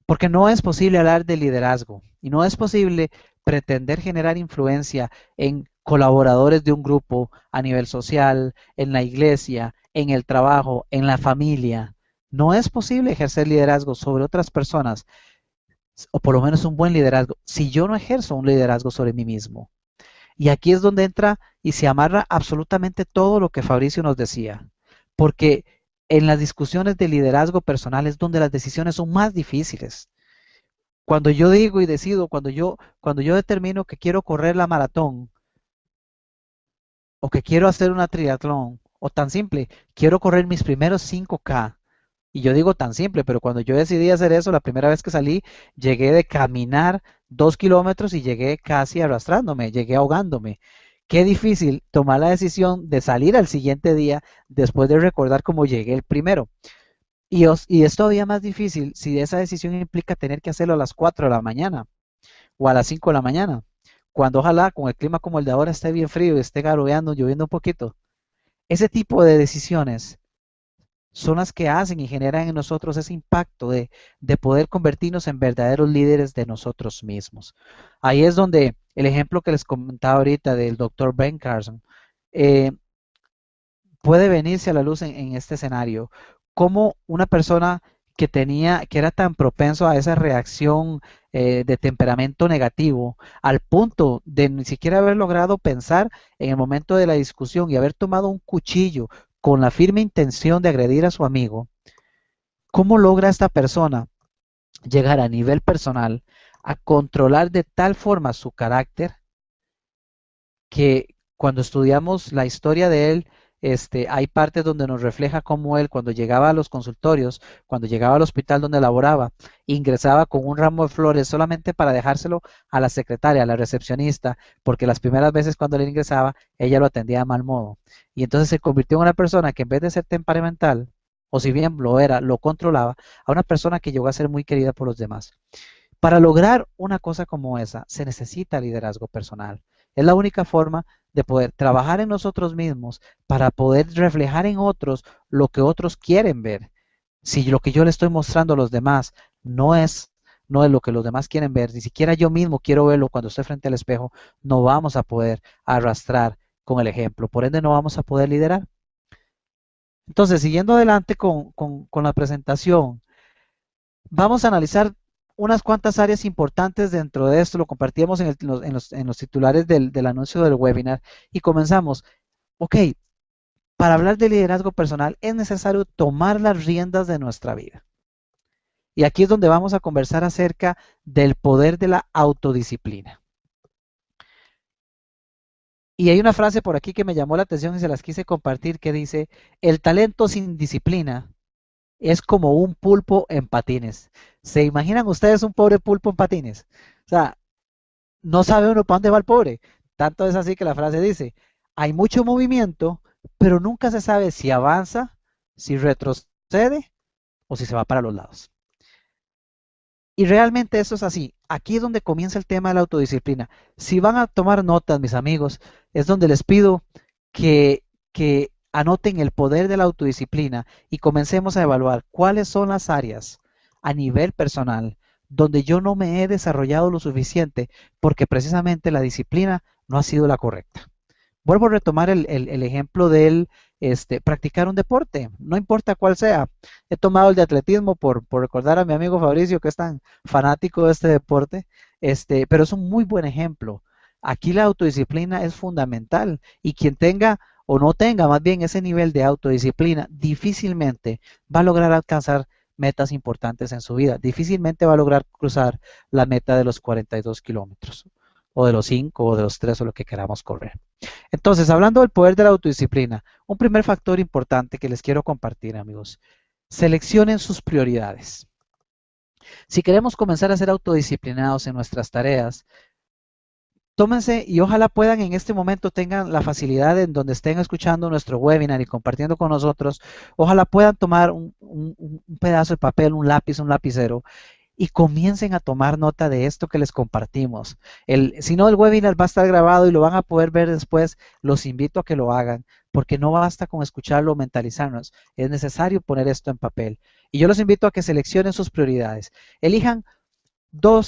Porque no es posible hablar de liderazgo y no es posible pretender generar influencia en colaboradores de un grupo a nivel social, en la iglesia, en el trabajo, en la familia. No es posible ejercer liderazgo sobre otras personas, o por lo menos un buen liderazgo, si yo no ejerzo un liderazgo sobre mí mismo. Y aquí es donde entra y se amarra absolutamente todo lo que Fabricio nos decía, porque en las discusiones de liderazgo personal es donde las decisiones son más difíciles. Cuando yo digo y decido, cuando yo determino que quiero correr la maratón o que quiero hacer una triatlón, o tan simple, quiero correr mis primeros 5K. Y yo digo tan simple, pero cuando yo decidí hacer eso, la primera vez que salí, llegué de caminar 2 kilómetros y llegué casi arrastrándome, llegué ahogándome. Qué difícil tomar la decisión de salir al siguiente día después de recordar cómo llegué el primero. Y es todavía más difícil si esa decisión implica tener que hacerlo a las 4 de la mañana o a las 5 de la mañana, cuando ojalá con el clima como el de ahora esté bien frío y esté garoreando, lloviendo un poquito. Ese tipo de decisiones son las que hacen y generan en nosotros ese impacto de poder convertirnos en verdaderos líderes de nosotros mismos. Ahí es donde el ejemplo que les comentaba ahorita del doctor Ben Carson eh, puede venirse a la luz en este escenario. Como una persona que era tan propenso a esa reacción de temperamento negativo, al punto de ni siquiera haber logrado pensar en el momento de la discusión y haber tomado un cuchillo con la firme intención de agredir a su amigo, ¿cómo logra esta persona llegar a nivel personal a controlar de tal forma su carácter que cuando estudiamos la historia de él, hay partes donde nos refleja cómo él, cuando llegaba a los consultorios, cuando llegaba al hospital donde laboraba, ingresaba con un ramo de flores solamente para dejárselo a la secretaria, a la recepcionista, porque las primeras veces cuando él ingresaba, ella lo atendía de mal modo. Y entonces se convirtió en una persona que en vez de ser temperamental, o si bien lo era, lo controlaba, a una persona que llegó a ser muy querida por los demás. Para lograr una cosa como esa, se necesita liderazgo personal. Es la única forma de poder trabajar en nosotros mismos para poder reflejar en otros lo que otros quieren ver. Si lo que yo le estoy mostrando a los demás no es, no es lo que los demás quieren ver, ni siquiera yo mismo quiero verlo cuando estoy frente al espejo, no vamos a poder arrastrar con el ejemplo. Por ende, no vamos a poder liderar. Entonces, siguiendo adelante con la presentación, vamos a analizar unas cuantas áreas importantes dentro de esto, lo compartíamos en los titulares del anuncio del webinar y comenzamos. Ok, para hablar de liderazgo personal es necesario tomar las riendas de nuestra vida. Y aquí es donde vamos a conversar acerca del poder de la autodisciplina. Y hay una frase por aquí que me llamó la atención y se las quise compartir que dice, el talento sin disciplina es como un pulpo en patines. ¿Se imaginan ustedes un pobre pulpo en patines? O sea, no sabe uno para dónde va el pobre. Tanto es así que la frase dice, hay mucho movimiento, pero nunca se sabe si avanza, si retrocede o si se va para los lados. Y realmente eso es así. Aquí es donde comienza el tema de la autodisciplina. Si van a tomar notas, mis amigos, es donde les pido que anoten el poder de la autodisciplina y comencemos a evaluar cuáles son las áreas a nivel personal donde yo no me he desarrollado lo suficiente porque precisamente la disciplina no ha sido la correcta. Vuelvo a retomar el ejemplo del practicar un deporte, no importa cuál sea. He tomado el de atletismo por recordar a mi amigo Fabricio, que es tan fanático de este deporte, pero es un muy buen ejemplo. Aquí la autodisciplina es fundamental y quien tenga o no tenga más bien ese nivel de autodisciplina, difícilmente va a lograr alcanzar metas importantes en su vida. Difícilmente va a lograr cruzar la meta de los 42 kilómetros o de los 5 o de los 3 o lo que queramos correr. Entonces, hablando del poder de la autodisciplina, un primer factor importante que les quiero compartir, amigos, seleccionen sus prioridades. Si queremos comenzar a ser autodisciplinados en nuestras tareas, tómense y ojalá puedan en este momento tengan la facilidad en donde estén escuchando nuestro webinar y compartiendo con nosotros, ojalá puedan tomar un pedazo de papel, un lápiz, un lapicero y comiencen a tomar nota de esto que les compartimos. Si no, el webinar va a estar grabado y lo van a poder ver después. Los invito a que lo hagan porque no basta con escucharlo o mentalizarnos, es necesario poner esto en papel. Y yo los invito a que seleccionen sus prioridades. Elijan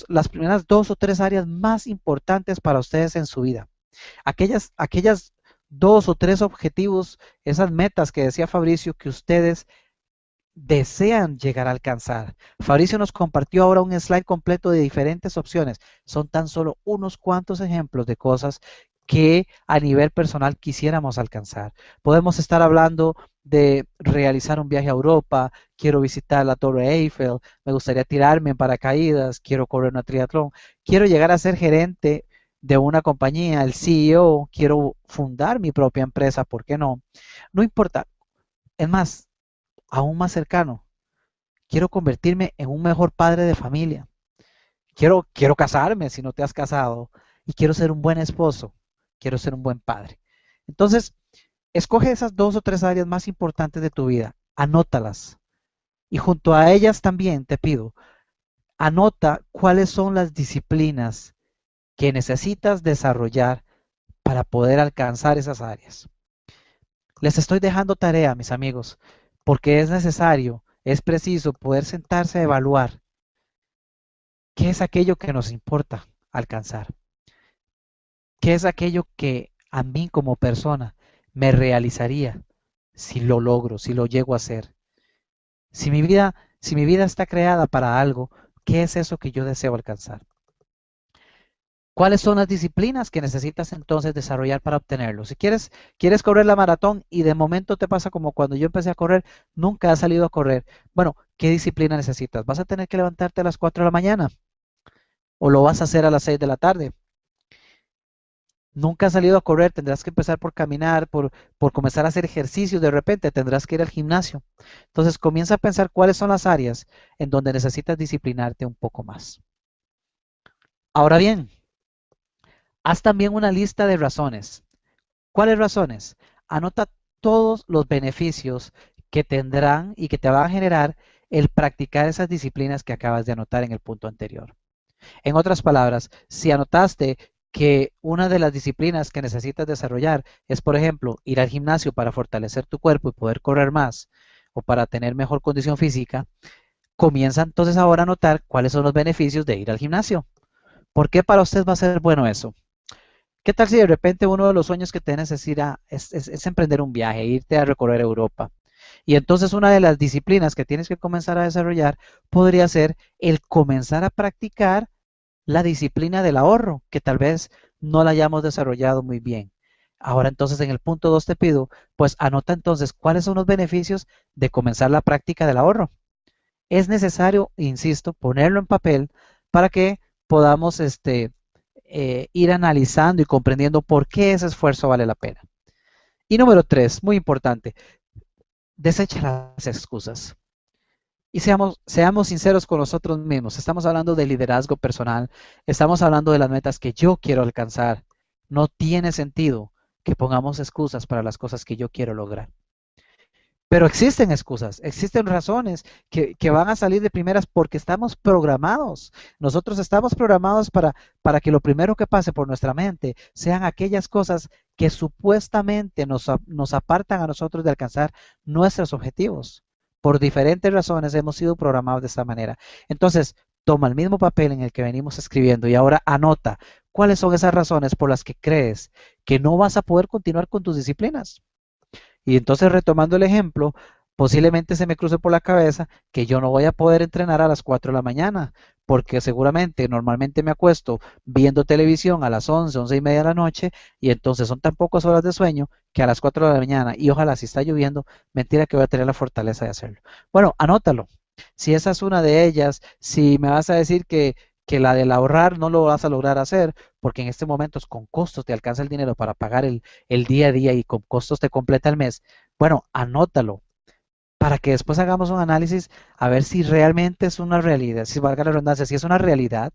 las primeras 2 o 3 áreas más importantes para ustedes en su vida. Aquellas 2 o 3 objetivos, esas metas que decía Fabricio, que ustedes desean llegar a alcanzar. Fabricio nos compartió ahora un slide completo de diferentes opciones. Son tan solo unos cuantos ejemplos de cosas que a nivel personal quisiéramos alcanzar. Podemos estar hablando de realizar un viaje a Europa, quiero visitar la Torre Eiffel, me gustaría tirarme en paracaídas, quiero correr una triatlón, quiero llegar a ser gerente de una compañía, el CEO, quiero fundar mi propia empresa, ¿por qué no? No importa. Es más, aún más cercano, quiero convertirme en un mejor padre de familia. Quiero casarme si no te has casado. Y quiero ser un buen esposo. Quiero ser un buen padre. Entonces, escoge esas 2 o 3 áreas más importantes de tu vida. Anótalas. Y junto a ellas también te pido, anota cuáles son las disciplinas que necesitas desarrollar para poder alcanzar esas áreas. Les estoy dejando tarea, mis amigos, porque es necesario, es preciso poder sentarse a evaluar qué es aquello que nos importa alcanzar, qué es aquello que a mí como persona me realizaría si lo logro, si lo llego a hacer. Si mi vida está creada para algo, ¿qué es eso que yo deseo alcanzar? ¿Cuáles son las disciplinas que necesitas entonces desarrollar para obtenerlo? Si quieres correr la maratón y de momento te pasa como cuando yo empecé a correr, nunca has salido a correr. Bueno, ¿qué disciplina necesitas? ¿Vas a tener que levantarte a las 4 de la mañana? ¿O lo vas a hacer a las 6 de la tarde? Nunca has salido a correr, tendrás que empezar por caminar, por comenzar a hacer ejercicios, de repente tendrás que ir al gimnasio. Entonces comienza a pensar cuáles son las áreas en donde necesitas disciplinarte un poco más. Ahora bien, haz también una lista de razones. ¿Cuáles razones? Anota todos los beneficios que tendrán y que te van a generar el practicar esas disciplinas que acabas de anotar en el punto anterior. En otras palabras, si anotaste que una de las disciplinas que necesitas desarrollar es, por ejemplo, ir al gimnasio para fortalecer tu cuerpo y poder correr más o para tener mejor condición física, comienza entonces ahora a notar cuáles son los beneficios de ir al gimnasio. ¿Por qué para usted va a ser bueno eso? ¿Qué tal si de repente uno de los sueños que tienes es emprender un viaje, irte a recorrer Europa? Y entonces una de las disciplinas que tienes que comenzar a desarrollar podría ser el comenzar a practicar la disciplina del ahorro, que tal vez no la hayamos desarrollado muy bien. Ahora entonces en el punto 2 te pido, pues anota entonces cuáles son los beneficios de comenzar la práctica del ahorro. Es necesario, insisto, ponerlo en papel para que podamos ir analizando y comprendiendo por qué ese esfuerzo vale la pena. Y número 3, muy importante, desecha las excusas. Y seamos sinceros con nosotros mismos. Estamos hablando de liderazgo personal. Estamos hablando de las metas que yo quiero alcanzar. No tiene sentido que pongamos excusas para las cosas que yo quiero lograr. Pero existen excusas, existen razones que van a salir de primeras porque estamos programados. Nosotros estamos programados para que lo primero que pase por nuestra mente sean aquellas cosas que supuestamente nos apartan a nosotros de alcanzar nuestros objetivos. Por diferentes razones hemos sido programados de esta manera. Entonces, toma el mismo papel en el que venimos escribiendo y ahora anota cuáles son esas razones por las que crees que no vas a poder continuar con tus disciplinas. Y entonces retomando el ejemplo, posiblemente se me cruce por la cabeza que yo no voy a poder entrenar a las 4 de la mañana, porque seguramente normalmente me acuesto viendo televisión a las 11, 11 y media de la noche, y entonces son tan pocas horas de sueño que a las 4 de la mañana, y ojalá si está lloviendo, mentira que voy a tener la fortaleza de hacerlo. Bueno, anótalo. Si esa es una de ellas, si me vas a decir que la del ahorrar no lo vas a lograr hacer, porque en este momento con costos te alcanza el dinero para pagar el día a día y con costos te completa el mes, bueno, anótalo para que después hagamos un análisis a ver si realmente es una realidad, si valga la redundancia, si es una realidad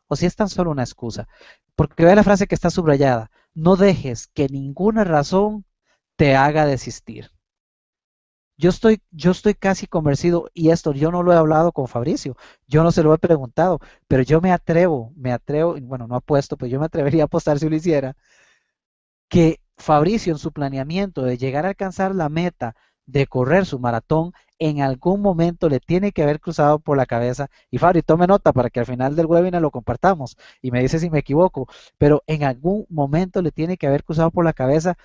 o si es tan solo una excusa. Porque vea la frase que está subrayada, no dejes que ninguna razón te haga desistir. Yo estoy casi convencido, y esto yo no lo he hablado con Fabricio, yo no se lo he preguntado, pero yo me atrevo, y bueno, no apuesto, pero yo me atrevería a apostar si lo hiciera, que Fabricio en su planeamiento de llegar a alcanzar la meta de correr su maratón, en algún momento le tiene que haber cruzado por la cabeza, y Fabri, tome nota para que al final del webinar lo compartamos y me dice si me equivoco, pero en algún momento le tiene que haber cruzado por la cabeza,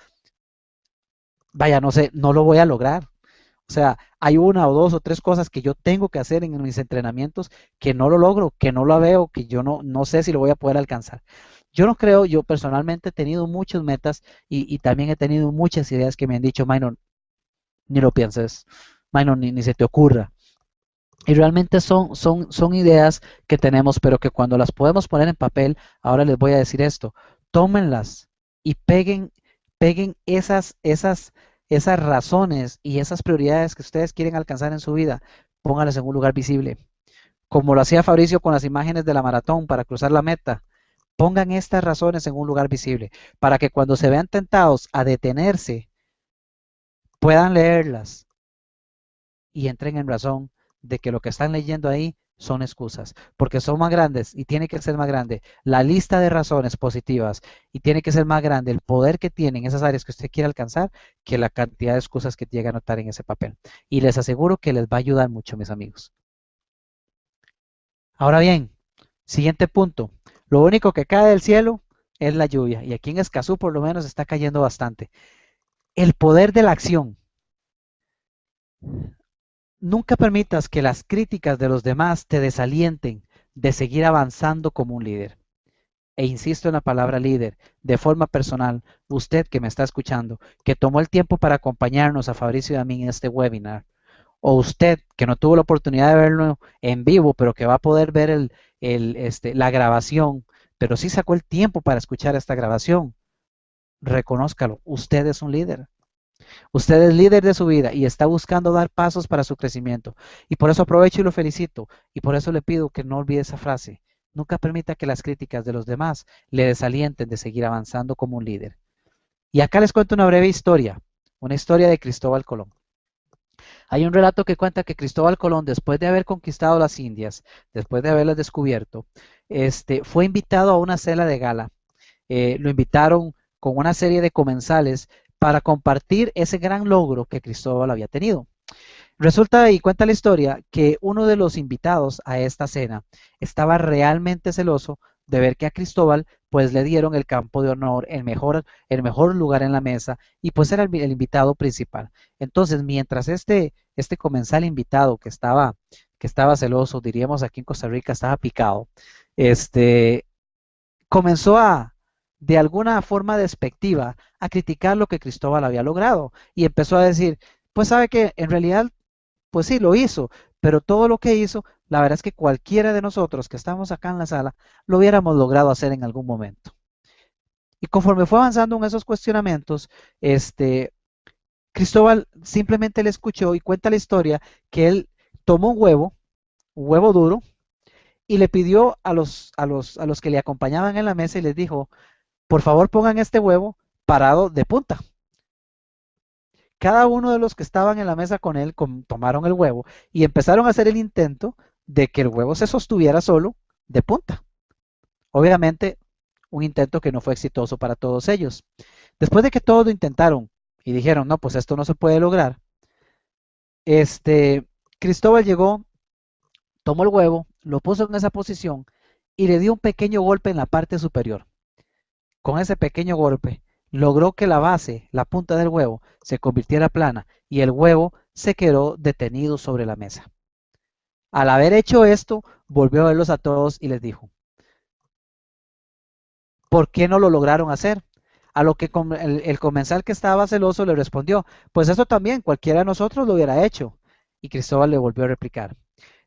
vaya, no sé, no lo voy a lograr. O sea, hay una o dos o tres cosas que yo tengo que hacer en mis entrenamientos que no lo logro, que no lo veo, que yo no sé si lo voy a poder alcanzar. Yo no creo, yo personalmente he tenido muchas metas y también he tenido muchas ideas que me han dicho, Minor, ni lo pienses, Minor, ni se te ocurra. Y realmente son ideas que tenemos, pero que cuando las podemos poner en papel, ahora les voy a decir esto, tómenlas y peguen esas razones y esas prioridades que ustedes quieren alcanzar en su vida, pónganlas en un lugar visible. Como lo hacía Fabricio con las imágenes de la maratón para cruzar la meta, pongan estas razones en un lugar visible para que cuando se vean tentados a detenerse, puedan leerlas y entren en razón de que lo que están leyendo ahí son excusas, porque son más grandes y tiene que ser más grande la lista de razones positivas y tiene que ser más grande el poder que tienen esas áreas que usted quiere alcanzar que la cantidad de excusas que llega a notar en ese papel. Y les aseguro que les va a ayudar mucho, mis amigos. Ahora bien, siguiente punto. Lo único que cae del cielo es la lluvia y aquí en Escazú por lo menos está cayendo bastante. El poder de la acción. Nunca permitas que las críticas de los demás te desalienten de seguir avanzando como un líder. E insisto en la palabra líder, de forma personal, usted que me está escuchando, que tomó el tiempo para acompañarnos a Fabricio y a mí en este webinar, o usted que no tuvo la oportunidad de verlo en vivo, pero que va a poder ver la grabación, pero sí sacó el tiempo para escuchar esta grabación, reconózcalo, usted es un líder. Usted es líder de su vida y está buscando dar pasos para su crecimiento. Y por eso aprovecho y lo felicito. Y por eso le pido que no olvide esa frase. Nunca permita que las críticas de los demás le desalienten de seguir avanzando como un líder. Y acá les cuento una breve historia. Una historia de Cristóbal Colón. Hay un relato que cuenta que Cristóbal Colón, después de haber conquistado las Indias, después de haberlas descubierto, fue invitado a una cena de gala. Lo invitaron con una serie de comensales para compartir ese gran logro que Cristóbal había tenido. Resulta y cuenta la historia que uno de los invitados a esta cena estaba realmente celoso de ver que a Cristóbal pues le dieron el campo de honor, el mejor lugar en la mesa y pues era el invitado principal. Entonces, mientras este comensal invitado que estaba celoso, diríamos aquí en Costa Rica, estaba picado, comenzó de alguna forma despectiva, a criticar lo que Cristóbal había logrado y empezó a decir, pues sabe que en realidad, pues sí, lo hizo, pero todo lo que hizo, la verdad es que cualquiera de nosotros que estamos acá en la sala, lo hubiéramos logrado hacer en algún momento. Y conforme fue avanzando en esos cuestionamientos, Cristóbal simplemente le escuchó y cuenta la historia que él tomó un huevo duro, y le pidió a los que le acompañaban en la mesa y les dijo, por favor pongan este huevo parado de punta. Cada uno de los que estaban en la mesa con él tomaron el huevo y empezaron a hacer el intento de que el huevo se sostuviera solo de punta. Obviamente, un intento que no fue exitoso para todos ellos. Después de que todos lo intentaron y dijeron, no, pues esto no se puede lograr, Cristóbal llegó, tomó el huevo, lo puso en esa posición y le dio un pequeño golpe en la parte superior. Con ese pequeño golpe, logró que la base, la punta del huevo, se convirtiera plana y el huevo se quedó detenido sobre la mesa. Al haber hecho esto, volvió a verlos a todos y les dijo, ¿por qué no lo lograron hacer? A lo que el comensal que estaba celoso le respondió, pues eso también cualquiera de nosotros lo hubiera hecho. Y Cristóbal le volvió a replicar,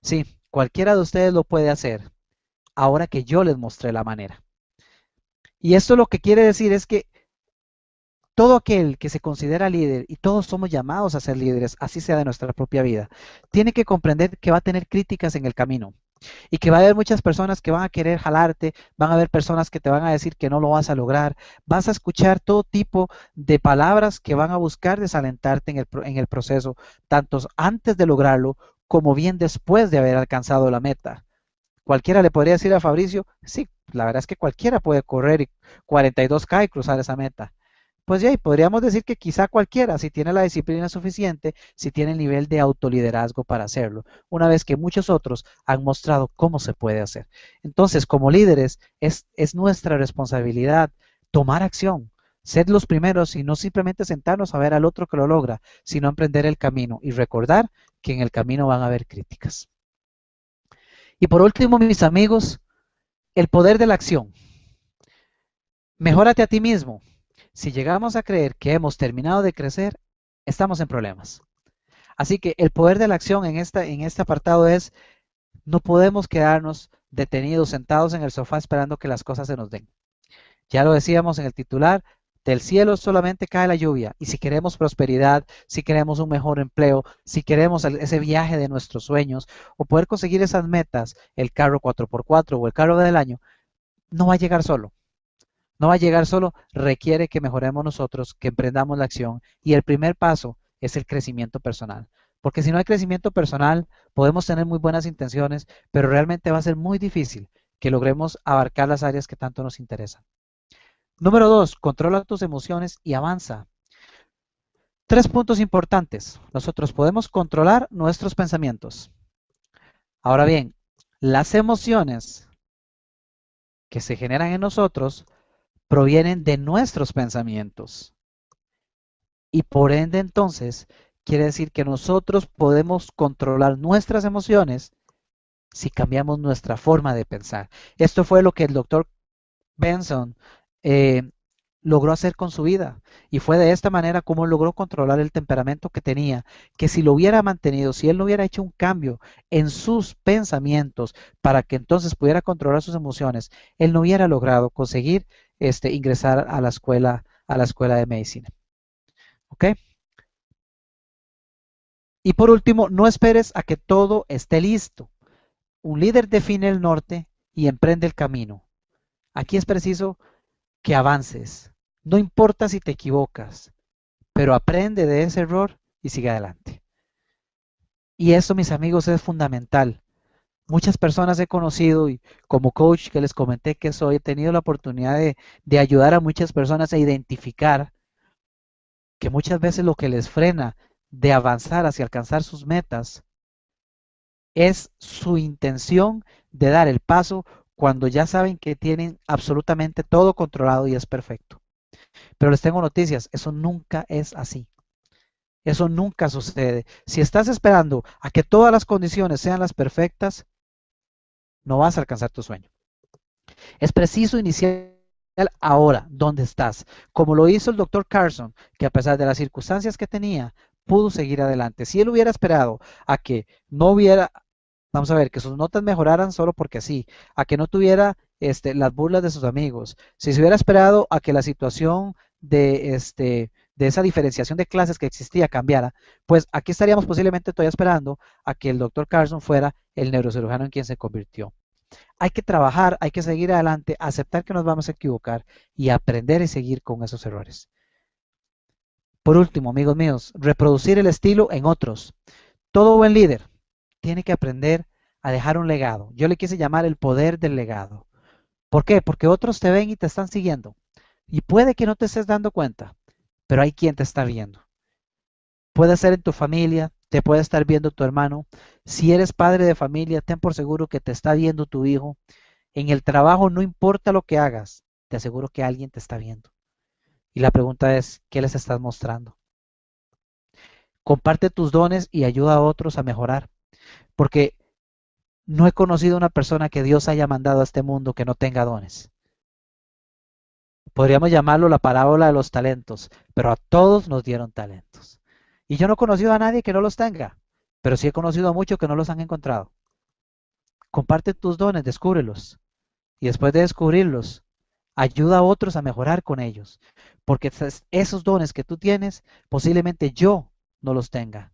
sí, cualquiera de ustedes lo puede hacer, ahora que yo les mostré la manera. Y esto lo que quiere decir es que todo aquel que se considera líder, y todos somos llamados a ser líderes, así sea de nuestra propia vida, tiene que comprender que va a tener críticas en el camino y que va a haber muchas personas que van a querer jalarte, van a haber personas que te van a decir que no lo vas a lograr, vas a escuchar todo tipo de palabras que van a buscar desalentarte en el proceso, tanto antes de lograrlo como bien después de haber alcanzado la meta. Cualquiera le podría decir a Fabricio, sí, la verdad es que cualquiera puede correr 42K y cruzar esa meta. Pues ya, y podríamos decir que quizá cualquiera, si tiene la disciplina suficiente, si tiene el nivel de autoliderazgo para hacerlo, una vez que muchos otros han mostrado cómo se puede hacer. Entonces, como líderes, es nuestra responsabilidad tomar acción, ser los primeros y no simplemente sentarnos a ver al otro que lo logra, sino emprender el camino y recordar que en el camino van a haber críticas. Y por último, mis amigos, el poder de la acción. Mejórate a ti mismo. Si llegamos a creer que hemos terminado de crecer, estamos en problemas. Así que el poder de la acción en este apartado es, no podemos quedarnos detenidos, sentados en el sofá esperando que las cosas se nos den. Ya lo decíamos en el titular, del cielo solamente cae la lluvia. Y si queremos prosperidad, si queremos un mejor empleo, si queremos ese viaje de nuestros sueños o poder conseguir esas metas, el carro 4x4 o el carro del año, no va a llegar solo. No va a llegar solo, requiere que mejoremos nosotros, que emprendamos la acción y el primer paso es el crecimiento personal. Porque si no hay crecimiento personal, podemos tener muy buenas intenciones, pero realmente va a ser muy difícil que logremos abarcar las áreas que tanto nos interesan. Número 2, controla tus emociones y avanza. 3 puntos importantes. Nosotros podemos controlar nuestros pensamientos. Ahora bien, las emociones que se generan en nosotros provienen de nuestros pensamientos. Y por ende, entonces, quiere decir que nosotros podemos controlar nuestras emociones si cambiamos nuestra forma de pensar. Esto fue lo que el doctor Benson logró hacer con su vida. Y fue de esta manera como logró controlar el temperamento que tenía, que si lo hubiera mantenido, si él no hubiera hecho un cambio en sus pensamientos para que entonces pudiera controlar sus emociones, él no hubiera logrado conseguir ingresar a la escuela de medicina. ¿Ok? Y por último, no esperes a que todo esté listo. Un líder define el norte y emprende el camino. Aquí es preciso que avances. No importa si te equivocas, pero aprende de ese error y sigue adelante. Y eso, mis amigos, es fundamental. Muchas personas he conocido y como coach que les comenté que soy, he tenido la oportunidad de ayudar a muchas personas a identificar que muchas veces lo que les frena de avanzar hacia alcanzar sus metas es su intención de dar el paso cuando ya saben que tienen absolutamente todo controlado y es perfecto. Pero les tengo noticias, eso nunca es así. Eso nunca sucede. Si estás esperando a que todas las condiciones sean las perfectas, no vas a alcanzar tu sueño. Es preciso iniciar ahora, donde estás, como lo hizo el doctor Carson, que a pesar de las circunstancias que tenía, pudo seguir adelante. Si él hubiera esperado a que no hubiera, vamos a ver, que sus notas mejoraran solo porque sí, a que no tuviera las burlas de sus amigos, si se hubiera esperado a que la situación de esa diferenciación de clases que existía cambiara, pues aquí estaríamos posiblemente todavía esperando a que el doctor Carson fuera el neurocirujano en quien se convirtió. Hay que trabajar, hay que seguir adelante, aceptar que nos vamos a equivocar y aprender y seguir con esos errores. Por último, amigos míos, reproducir el estilo en otros. Todo buen líder tiene que aprender a dejar un legado. Yo le quise llamar el poder del legado. ¿Por qué? Porque otros te ven y te están siguiendo. Y puede que no te estés dando cuenta, pero hay quien te está viendo. Puede ser en tu familia, te puede estar viendo tu hermano. Si eres padre de familia, ten por seguro que te está viendo tu hijo. En el trabajo, no importa lo que hagas, te aseguro que alguien te está viendo. Y la pregunta es, ¿qué les estás mostrando? Comparte tus dones y ayuda a otros a mejorar. Porque no he conocido una persona que Dios haya mandado a este mundo que no tenga dones. Podríamos llamarlo la parábola de los talentos, pero a todos nos dieron talentos. Y yo no he conocido a nadie que no los tenga, pero sí he conocido a muchos que no los han encontrado. Comparte tus dones, descúbrelos. Y después de descubrirlos, ayuda a otros a mejorar con ellos. Porque esos dones que tú tienes, posiblemente yo no los tenga.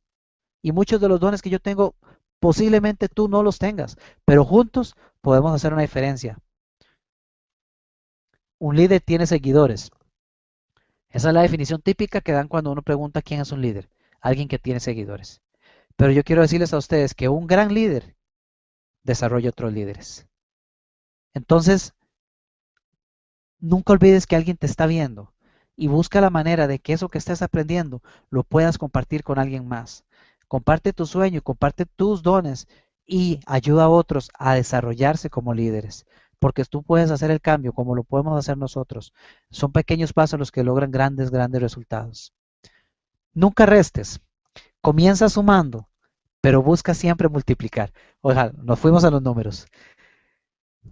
Y muchos de los dones que yo tengo, posiblemente tú no los tengas. Pero juntos podemos hacer una diferencia. Un líder tiene seguidores. Esa es la definición típica que dan cuando uno pregunta quién es un líder. Alguien que tiene seguidores. Pero yo quiero decirles a ustedes que un gran líder desarrolla otros líderes. Entonces, nunca olvides que alguien te está viendo y busca la manera de que eso que estés aprendiendo lo puedas compartir con alguien más. Comparte tu sueño, comparte tus dones y ayuda a otros a desarrollarse como líderes, porque tú puedes hacer el cambio como lo podemos hacer nosotros. Son pequeños pasos los que logran grandes, grandes resultados. Nunca restes, comienza sumando, pero busca siempre multiplicar. Ojalá, nos fuimos a los números.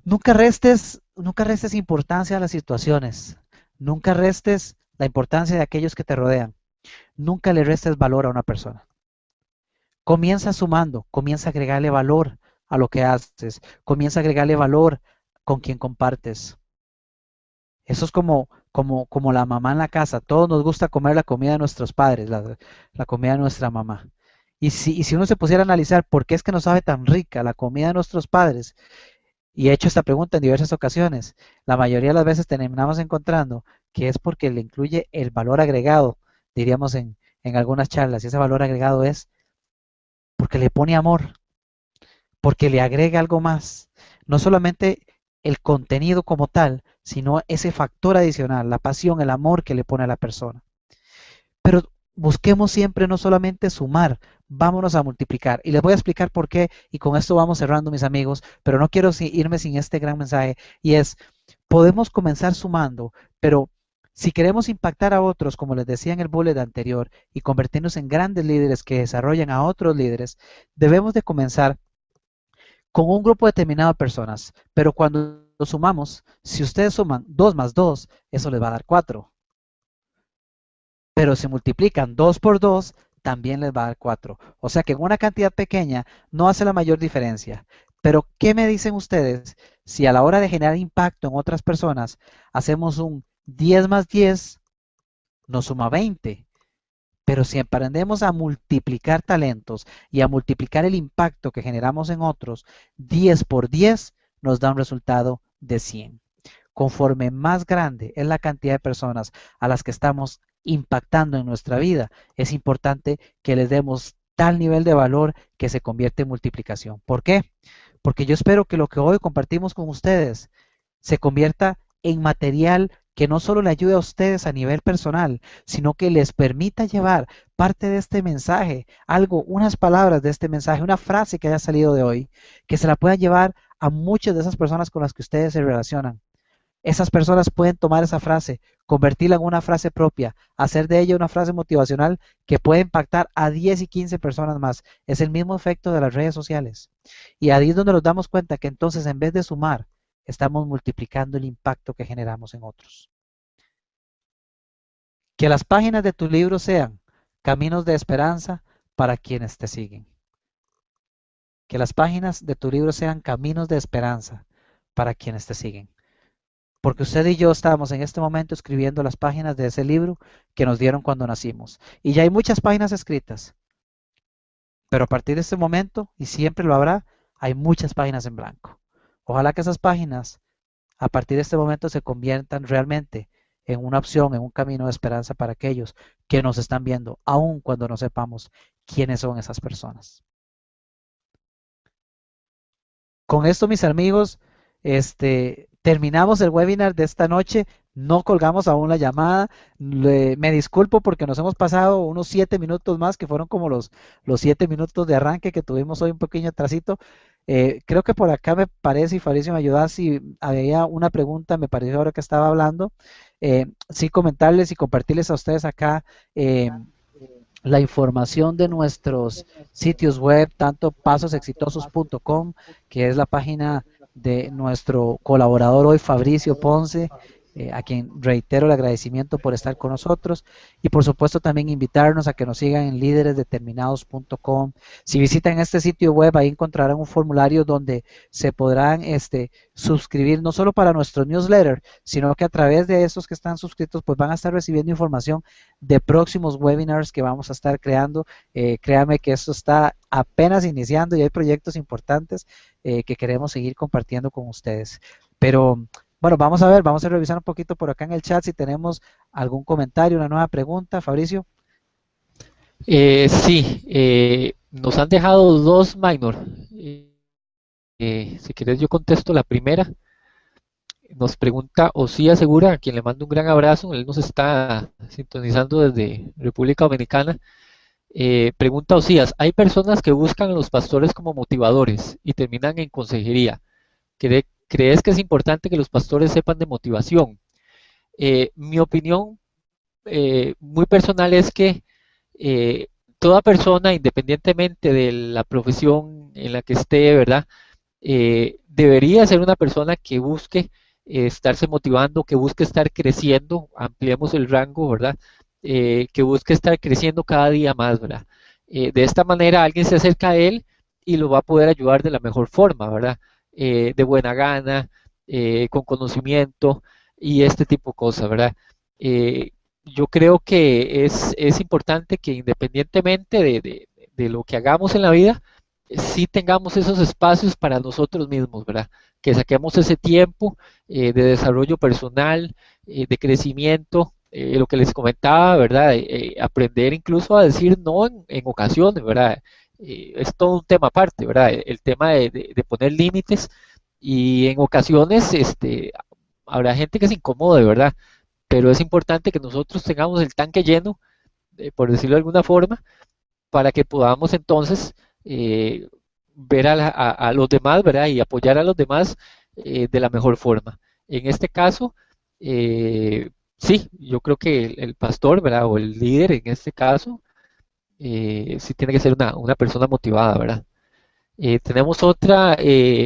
Nunca restes importancia a las situaciones. Nunca restes la importancia de aquellos que te rodean. Nunca le restes valor a una persona. Comienza sumando, comienza a agregarle valor a lo que haces, comienza a agregarle valor con quien compartes. Eso es como la mamá en la casa. Todos nos gusta comer la comida de nuestros padres, la comida de nuestra mamá. Y si uno se pusiera a analizar por qué es que no sabe tan rica la comida de nuestros padres, y he hecho esta pregunta en diversas ocasiones, la mayoría de las veces terminamos encontrando que es porque le incluye el valor agregado, diríamos en algunas charlas, y ese valor agregado es porque le pone amor, porque le agrega algo más. No solamente el contenido como tal, sino ese factor adicional, la pasión, el amor que le pone a la persona. Pero busquemos siempre no solamente sumar, vámonos a multiplicar. Y les voy a explicar por qué, y con esto vamos cerrando, mis amigos, pero no quiero irme sin este gran mensaje, y es, podemos comenzar sumando, pero si queremos impactar a otros, como les decía en el bullet anterior, y convertirnos en grandes líderes que desarrollan a otros líderes, debemos de comenzar con un grupo determinado de personas. Pero cuando lo sumamos, si ustedes suman 2 más 2, eso les va a dar 4. Pero si multiplican 2 por 2, también les va a dar 4. O sea que en una cantidad pequeña no hace la mayor diferencia. Pero, ¿qué me dicen ustedes si a la hora de generar impacto en otras personas hacemos un 10 más 10 nos suma 20? Pero si aprendemos a multiplicar talentos y a multiplicar el impacto que generamos en otros, 10 por 10 nos da un resultado de 100. Conforme más grande es la cantidad de personas a las que estamos impactando en nuestra vida, es importante que les demos tal nivel de valor que se convierte en multiplicación. ¿Por qué? Porque yo espero que lo que hoy compartimos con ustedes se convierta en material que no solo le ayude a ustedes a nivel personal, sino que les permita llevar parte de este mensaje, algo, unas palabras de este mensaje, una frase que haya salido de hoy, que se la pueda llevar a muchas de esas personas con las que ustedes se relacionan. Esas personas pueden tomar esa frase, convertirla en una frase propia, hacer de ella una frase motivacional que puede impactar a 10 y 15 personas más. Es el mismo efecto de las redes sociales. Y ahí es donde nos damos cuenta que entonces en vez de sumar, estamos multiplicando el impacto que generamos en otros. Que las páginas de tu libro sean caminos de esperanza para quienes te siguen. Que las páginas de tu libro sean caminos de esperanza para quienes te siguen. Porque usted y yo estamos en este momento escribiendo las páginas de ese libro que nos dieron cuando nacimos. Y ya hay muchas páginas escritas. Pero a partir de este momento, y siempre lo habrá, hay muchas páginas en blanco. Ojalá que esas páginas, a partir de este momento, se conviertan realmente en una opción, en un camino de esperanza para aquellos que nos están viendo, aun cuando no sepamos quiénes son esas personas. Con esto, mis amigos, terminamos el webinar de esta noche. No colgamos aún la llamada. Me disculpo porque nos hemos pasado unos 7 minutos más, que fueron como los 7 minutos de arranque que tuvimos hoy, un pequeño atrasito. Creo que por acá me parece, y Fabricio me ayuda si había una pregunta, me pareció ahora que estaba hablando. Sí, comentarles y compartirles a ustedes acá la información de nuestros sitios web, tanto pasosexitosos.com, que es la página de nuestro colaborador hoy, Fabricio Ponce, a quien reitero el agradecimiento por estar con nosotros, y por supuesto también invitarnos a que nos sigan en líderesdeterminados.com. Si visitan este sitio web, ahí encontrarán un formulario donde se podrán suscribir no solo para nuestro newsletter, sino que a través de esos que están suscritos pues van a estar recibiendo información de próximos webinars que vamos a estar creando. Créanme que esto está apenas iniciando y hay proyectos importantes que queremos seguir compartiendo con ustedes. Pero bueno, vamos a revisar un poquito por acá en el chat si tenemos algún comentario, una nueva pregunta. Fabricio. Sí, nos han dejado dos, Minor. Si quieres yo contesto la primera. nos pregunta Osía Segura, a quien le mando un gran abrazo, él nos está sintonizando desde República Dominicana. Pregunta Osías, hay personas que buscan a los pastores como motivadores y terminan en consejería. ¿Crees que es importante que los pastores sepan de motivación? Mi opinión muy personal es que toda persona, independientemente de la profesión en la que esté, ¿verdad? Debería ser una persona que busque estarse motivando, que busque estar creciendo, ampliemos el rango, ¿verdad? Que busque estar creciendo cada día más, ¿verdad? De esta manera alguien se acerca a él y lo va a poder ayudar de la mejor forma, ¿verdad? De buena gana, con conocimiento y este tipo de cosas, ¿verdad? Eh, yo creo que es importante que independientemente de lo que hagamos en la vida, sí tengamos esos espacios para nosotros mismos, ¿verdad? Que saquemos ese tiempo de desarrollo personal, de crecimiento, lo que les comentaba, ¿verdad? Aprender incluso a decir no en ocasiones, ¿verdad? Es todo un tema aparte, ¿verdad? El tema de poner límites y en ocasiones habrá gente que se incomode, ¿verdad? Pero es importante que nosotros tengamos el tanque lleno, por decirlo de alguna forma, para que podamos entonces eh, ver a los demás, ¿verdad? Y apoyar a los demás de la mejor forma. En este caso, sí, yo creo que el pastor, ¿verdad? O el líder en este caso, sí tiene que ser una persona motivada, ¿verdad? Tenemos otra,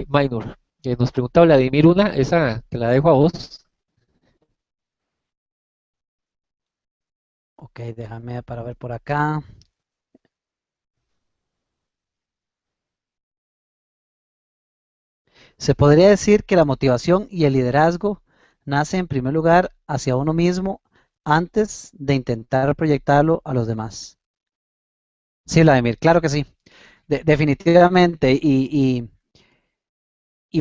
Minor, que nos pregunta Vladimir una, esa te la dejo a vos. Ok, déjame para ver por acá. Se podría decir que la motivación y el liderazgo nacen en primer lugar hacia uno mismo antes de intentar proyectarlo a los demás. Sí, Vladimir, claro que sí, definitivamente. Y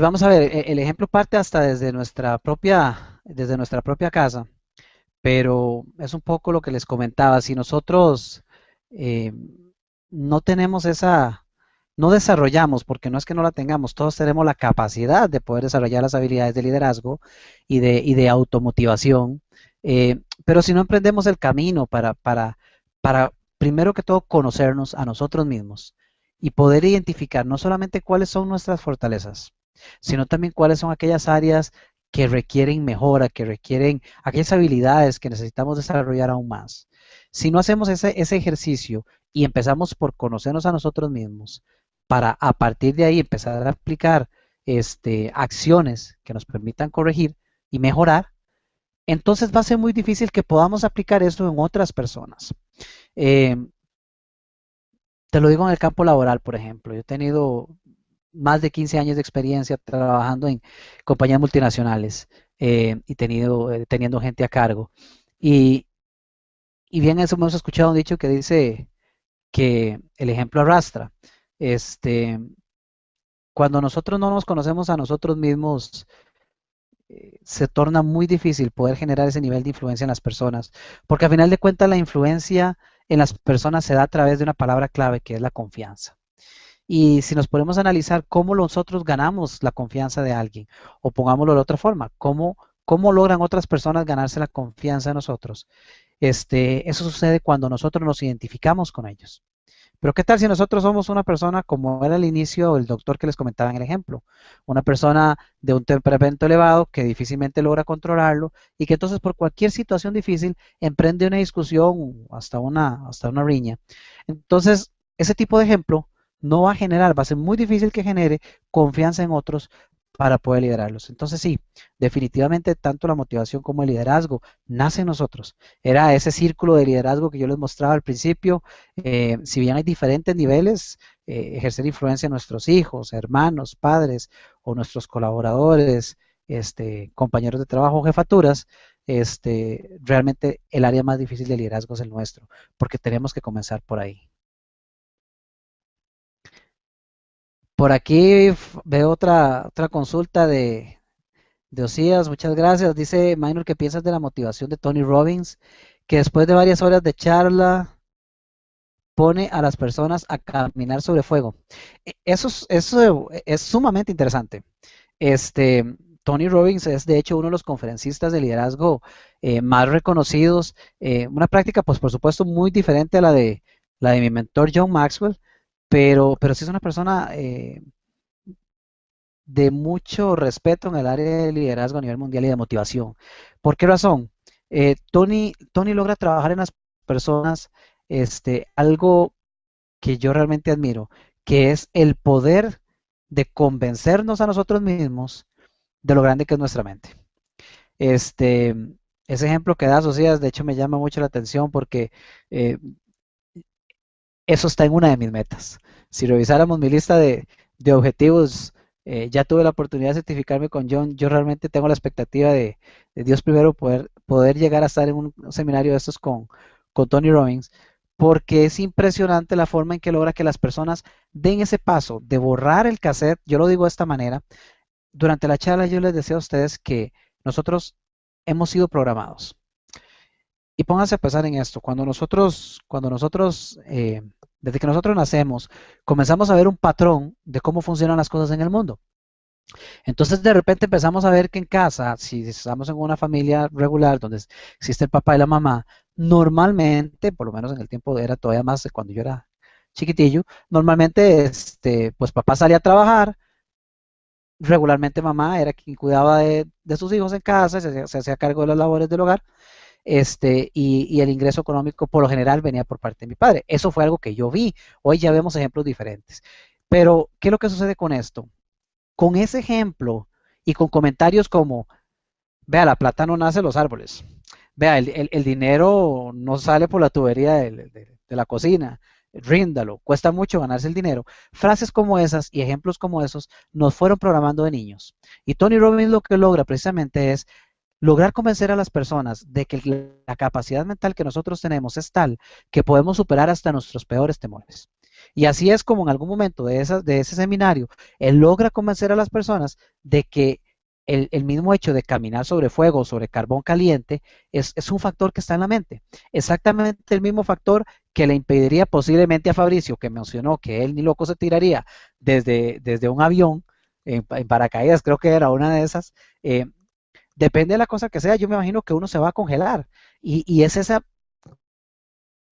vamos a ver, el ejemplo parte hasta desde nuestra propia casa, pero es un poco lo que les comentaba. Si nosotros eh, no tenemos no desarrollamos, porque no es que no la tengamos, todos tenemos la capacidad de poder desarrollar las habilidades de liderazgo y de automotivación, pero si no emprendemos el camino para, primero que todo, conocernos a nosotros mismos y poder identificar no solamente cuáles son nuestras fortalezas, sino también cuáles son aquellas áreas que requieren mejora, que requieren aquellas habilidades que necesitamos desarrollar aún más. Si no hacemos ese ejercicio y empezamos por conocernos a nosotros mismos, para a partir de ahí empezar a aplicar acciones que nos permitan corregir y mejorar, entonces va a ser muy difícil que podamos aplicar eso en otras personas. Eh, Te lo digo en el campo laboral, por ejemplo. Yo he tenido más de 15 años de experiencia trabajando en compañías multinacionales y teniendo gente a cargo. Y, y bien eso hemos escuchado un dicho que dice que el ejemplo arrastra. Este, Cuando nosotros no nos conocemos a nosotros mismos, se torna muy difícil poder generar ese nivel de influencia en las personas, porque a final de cuentas la influencia en las personas se da a través de una palabra clave que es la confianza. Y si nos ponemos a analizar cómo nosotros ganamos la confianza de alguien, o pongámoslo de otra forma, cómo logran otras personas ganarse la confianza de nosotros, eso sucede cuando nosotros nos identificamos con ellos. Pero ¿qué tal si nosotros somos una persona como era al inicio el doctor que les comentaba en el ejemplo? Una persona de un temperamento elevado que difícilmente logra controlarlo y que entonces por cualquier situación difícil emprende una discusión hasta una riña. Entonces, ese tipo de ejemplo no va a generar, va a ser muy difícil que genere confianza en otros para poder liderarlos. Entonces sí, definitivamente tanto la motivación como el liderazgo nace en nosotros. Era ese círculo de liderazgo que yo les mostraba al principio. Si bien hay diferentes niveles, ejercer influencia en nuestros hijos, hermanos, padres o nuestros colaboradores, compañeros de trabajo, jefaturas, realmente el área más difícil de liderazgo es el nuestro, porque tenemos que comenzar por ahí. Por aquí veo otra consulta de Osías, muchas gracias. Dice Minor, ¿qué piensas de la motivación de Tony Robbins? Que después de varias horas de charla pone a las personas a caminar sobre fuego. Eso es sumamente interesante. Este, Tony Robbins es de hecho uno de los conferencistas de liderazgo más reconocidos, una práctica pues por supuesto muy diferente a la de mi mentor John Maxwell, pero sí es una persona de mucho respeto en el área de liderazgo a nivel mundial y de motivación. ¿Por qué razón? Tony logra trabajar en las personas algo que yo realmente admiro, que es el poder de convencernos a nosotros mismos de lo grande que es nuestra mente. Este, ese ejemplo que da Socias, de hecho, me llama mucho la atención porque eh, eso está en una de mis metas. Si revisáramos mi lista de objetivos, ya tuve la oportunidad de certificarme con John. Yo realmente tengo la expectativa de Dios primero poder llegar a estar en un seminario de estos con Tony Robbins, porque es impresionante la forma en que logra que las personas den ese paso de borrar el cassette. Yo lo digo de esta manera. Durante la charla yo les decía a ustedes que nosotros hemos sido programados. Y pónganse a pensar en esto, desde que nosotros nacemos, comenzamos a ver un patrón de cómo funcionan las cosas en el mundo. Entonces de repente empezamos a ver que en casa, si estamos en una familia regular donde existe el papá y la mamá, normalmente, por lo menos en el tiempo era todavía más de cuando yo era chiquitillo, normalmente pues papá salía a trabajar, regularmente mamá era quien cuidaba de sus hijos en casa, se hacía cargo de las labores del hogar, y el ingreso económico por lo general venía por parte de mi padre. Eso fue algo que yo vi. Hoy ya vemos ejemplos diferentes. Pero, ¿qué es lo que sucede con esto? Con ese ejemplo y con comentarios como, vea, la plata no nace en los árboles. Vea, el dinero no sale por la tubería de la cocina. Ríndalo, cuesta mucho ganarse el dinero. Frases como esas y ejemplos como esos nos fueron programando de niños. Y Tony Robbins lo que logra precisamente es lograr convencer a las personas de que la capacidad mental que nosotros tenemos es tal que podemos superar hasta nuestros peores temores. Y así es como en algún momento de ese seminario, él logra convencer a las personas de que el mismo hecho de caminar sobre fuego, sobre carbón caliente, es un factor que está en la mente. Exactamente el mismo factor que le impediría posiblemente a Fabricio, que mencionó que él ni loco se tiraría desde un avión en paracaídas, creo que era una de esas, depende de la cosa que sea, yo me imagino que uno se va a congelar. Y es ese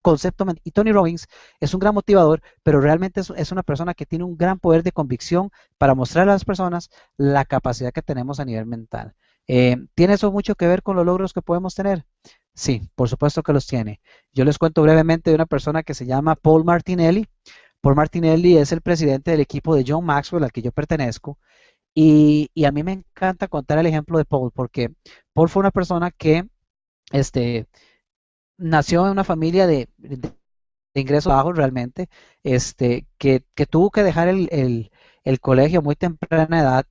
concepto. Y Tony Robbins es un gran motivador, pero realmente es una persona que tiene un gran poder de convicción para mostrar a las personas la capacidad que tenemos a nivel mental. ¿Tiene eso mucho que ver con los logros que podemos tener? Sí, por supuesto que los tiene. Yo les cuento brevemente de una persona que se llama Paul Martinelli. Paul Martinelli es el presidente del equipo de John Maxwell al que yo pertenezco. Y a mí me encanta contar el ejemplo de Paul, porque Paul fue una persona que nació en una familia de ingresos bajos realmente, que tuvo que dejar el colegio a muy temprana edad,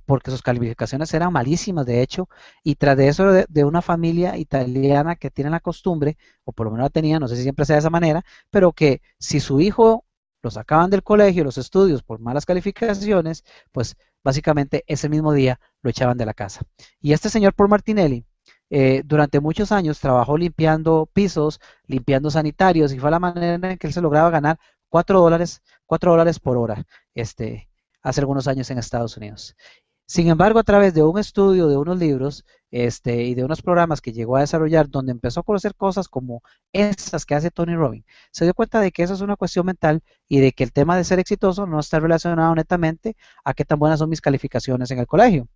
porque sus calificaciones eran malísimas, de hecho, y tras de eso de una familia italiana que tiene la costumbre, o por lo menos la tenía, no sé si siempre sea de esa manera, pero que si su hijo lo sacaban del colegio, los estudios por malas calificaciones, pues básicamente ese mismo día lo echaban de la casa. Y este señor Paul Martinelli, durante muchos años trabajó limpiando pisos, limpiando sanitarios, y fue la manera en que él se lograba ganar $4 por hora, hace algunos años en Estados Unidos. Sin embargo, a través de un estudio, de unos libros, y de unos programas que llegó a desarrollar, donde empezó a conocer cosas como esas que hace Tony Robbins, se dio cuenta de que eso es una cuestión mental y de que el tema de ser exitoso no está relacionado netamente a qué tan buenas son mis calificaciones en el colegio.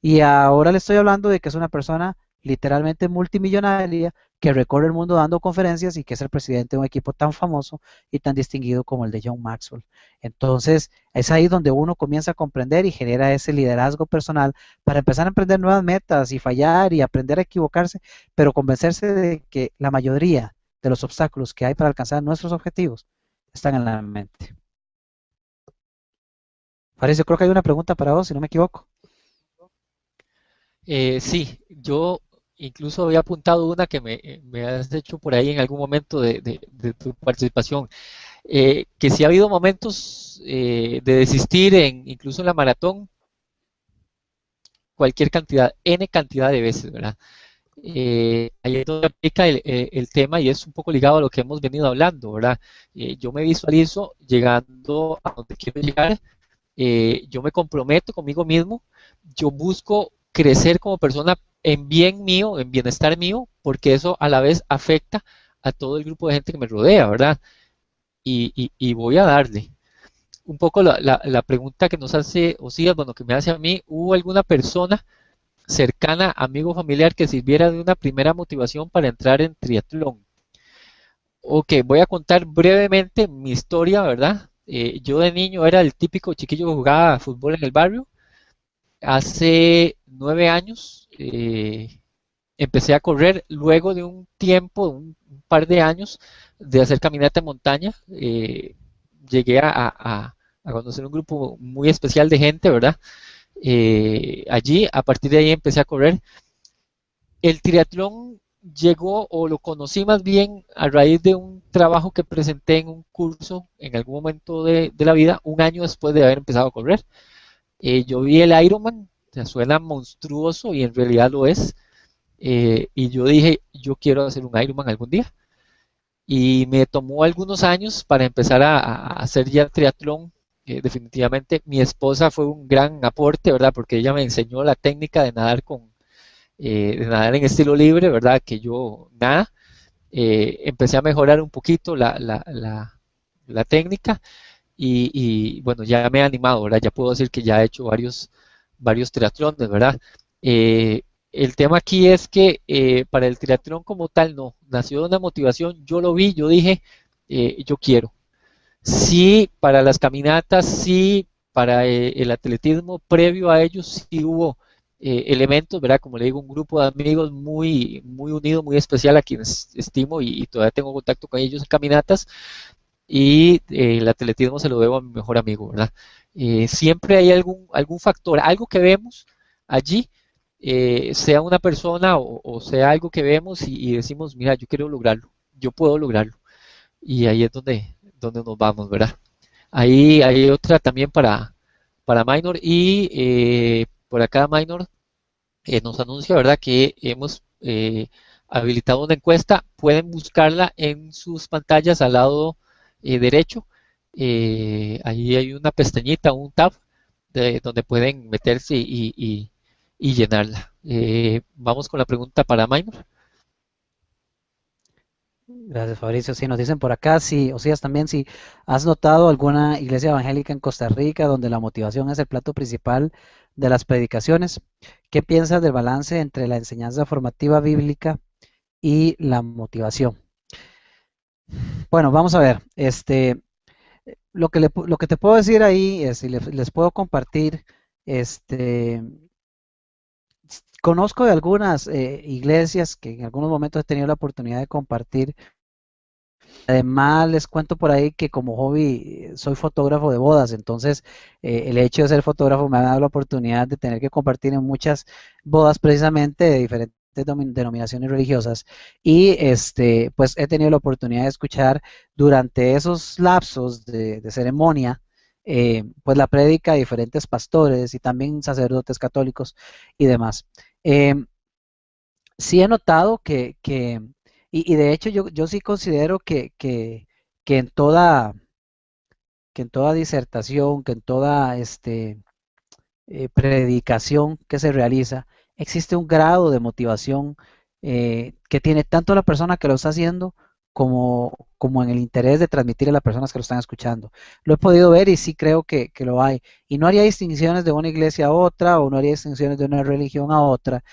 Y ahora le estoy hablando de que es una persona literalmente multimillonaria que recorre el mundo dando conferencias y que es el presidente de un equipo tan famoso y tan distinguido como el de John Maxwell. Entonces, es ahí donde uno comienza a comprender y genera ese liderazgo personal para empezar a emprender nuevas metas y fallar y aprender a equivocarse, pero convencerse de que la mayoría de los obstáculos que hay para alcanzar nuestros objetivos están en la mente. Parece, yo creo que hay una pregunta para vos, si no me equivoco. Sí, yo incluso había apuntado una que me has hecho por ahí en algún momento de tu participación, que si ha habido momentos de desistir incluso en la maratón, cualquier cantidad, N cantidad de veces, ¿verdad? Ahí es donde aplica el tema y es un poco ligado a lo que hemos venido hablando, ¿verdad? Yo me visualizo llegando a donde quiero llegar, yo me comprometo conmigo mismo yo busco crecer como persona en bien mío, en bienestar mío, porque eso a la vez afecta a todo el grupo de gente que me rodea, ¿verdad? Y voy a darle. Un poco la pregunta que nos hace Osías, bueno, que me hace a mí, ¿hubo alguna persona cercana, amigo, familiar, que sirviera de una primera motivación para entrar en triatlón? Ok, voy a contar brevemente mi historia, ¿verdad? Yo de niño era el típico chiquillo que jugaba fútbol en el barrio. Hace 9 años empecé a correr luego de un tiempo, un par de años de hacer caminata en montaña. Llegué a conocer un grupo muy especial de gente, ¿verdad? Allí, a partir de ahí empecé a correr. El triatlón llegó o lo conocí más bien a raíz de un trabajo que presenté en un curso en algún momento de la vida, un año después de haber empezado a correr. Yo vi el Ironman, o sea, suena monstruoso y en realidad lo es. Y yo dije, yo quiero hacer un Ironman algún día. Y me tomó algunos años para empezar a hacer ya triatlón. Definitivamente mi esposa fue un gran aporte, ¿verdad? Porque ella me enseñó la técnica de nadar en estilo libre, ¿verdad? Que yo nada. Empecé a mejorar un poquito la técnica bueno, ya me he animado, ¿verdad? Ya puedo decir que ya he hecho varios triatlones, ¿verdad? Eh, el tema aquí es que para el triatlón como tal no, nació de una motivación, yo lo vi, yo dije, yo quiero. Sí, para las caminatas, sí, para el atletismo, previo a ellos sí hubo elementos, ¿verdad? Como le digo, un grupo de amigos muy, muy unido, muy especial a quienes estimo y todavía tengo contacto con ellos en caminatas y el atletismo se lo debo a mi mejor amigo, ¿verdad? Siempre hay algún factor, algo que vemos allí, sea una persona o sea algo que vemos y decimos, mira, yo quiero lograrlo, yo puedo lograrlo. Y ahí es donde nos vamos, ¿verdad? Ahí hay otra también para Minor y por acá Minor nos anuncia, ¿verdad? Que hemos habilitado una encuesta. Pueden buscarla en sus pantallas al lado derecho. Ahí hay una pestañita, un tab, donde pueden meterse y llenarla. Vamos con la pregunta para Minor. Gracias, Fabricio. Sí, nos dicen por acá, sí, Osías también, si has notado alguna iglesia evangélica en Costa Rica donde la motivación es el plato principal de las predicaciones. ¿Qué piensas del balance entre la enseñanza formativa bíblica y la motivación? Bueno, vamos a ver, lo que te puedo decir ahí es, y les puedo compartir, este, conozco de algunas iglesias que en algunos momentos he tenido la oportunidad de compartir. Además, les cuento por ahí que como hobby soy fotógrafo de bodas, entonces el hecho de ser fotógrafo me ha dado la oportunidad de tener que compartir en muchas bodas precisamente de diferentes denominaciones religiosas y pues he tenido la oportunidad de escuchar durante esos lapsos de ceremonia pues la prédica de diferentes pastores y también sacerdotes católicos y demás. Em, sí he notado y de hecho yo sí considero que en que en toda disertación, que en toda predicación que se realiza, existe un grado de motivación que tiene tanto la persona que lo está haciendo como en el interés de transmitir a las personas que lo están escuchando. Lo he podido ver y sí creo que lo hay. Y no haría distinciones de una iglesia a otra o no haría distinciones de una religión a otra.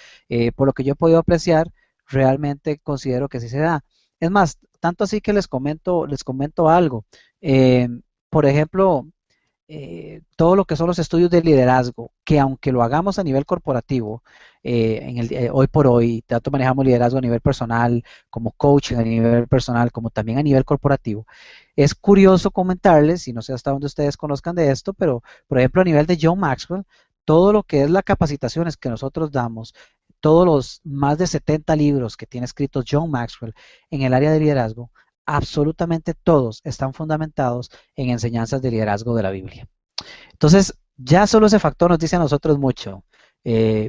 Por lo que yo he podido apreciar, realmente considero que sí se da. Es más, tanto así que les comento algo. Eh, por ejemplo, todo lo que son los estudios de liderazgo, que aunque lo hagamos a nivel corporativo, hoy por hoy, tanto manejamos liderazgo a nivel personal, como coaching a nivel personal, como también a nivel corporativo, es curioso comentarles, y no sé hasta dónde ustedes conozcan de esto, pero por ejemplo a nivel de John Maxwell, todo lo que es las capacitaciones que nosotros damos, todos los más de 70 libros que tiene escritos John Maxwell en el área de liderazgo, absolutamente todos están fundamentados en enseñanzas de liderazgo de la Biblia. Entonces, ya solo ese factor nos dice a nosotros mucho.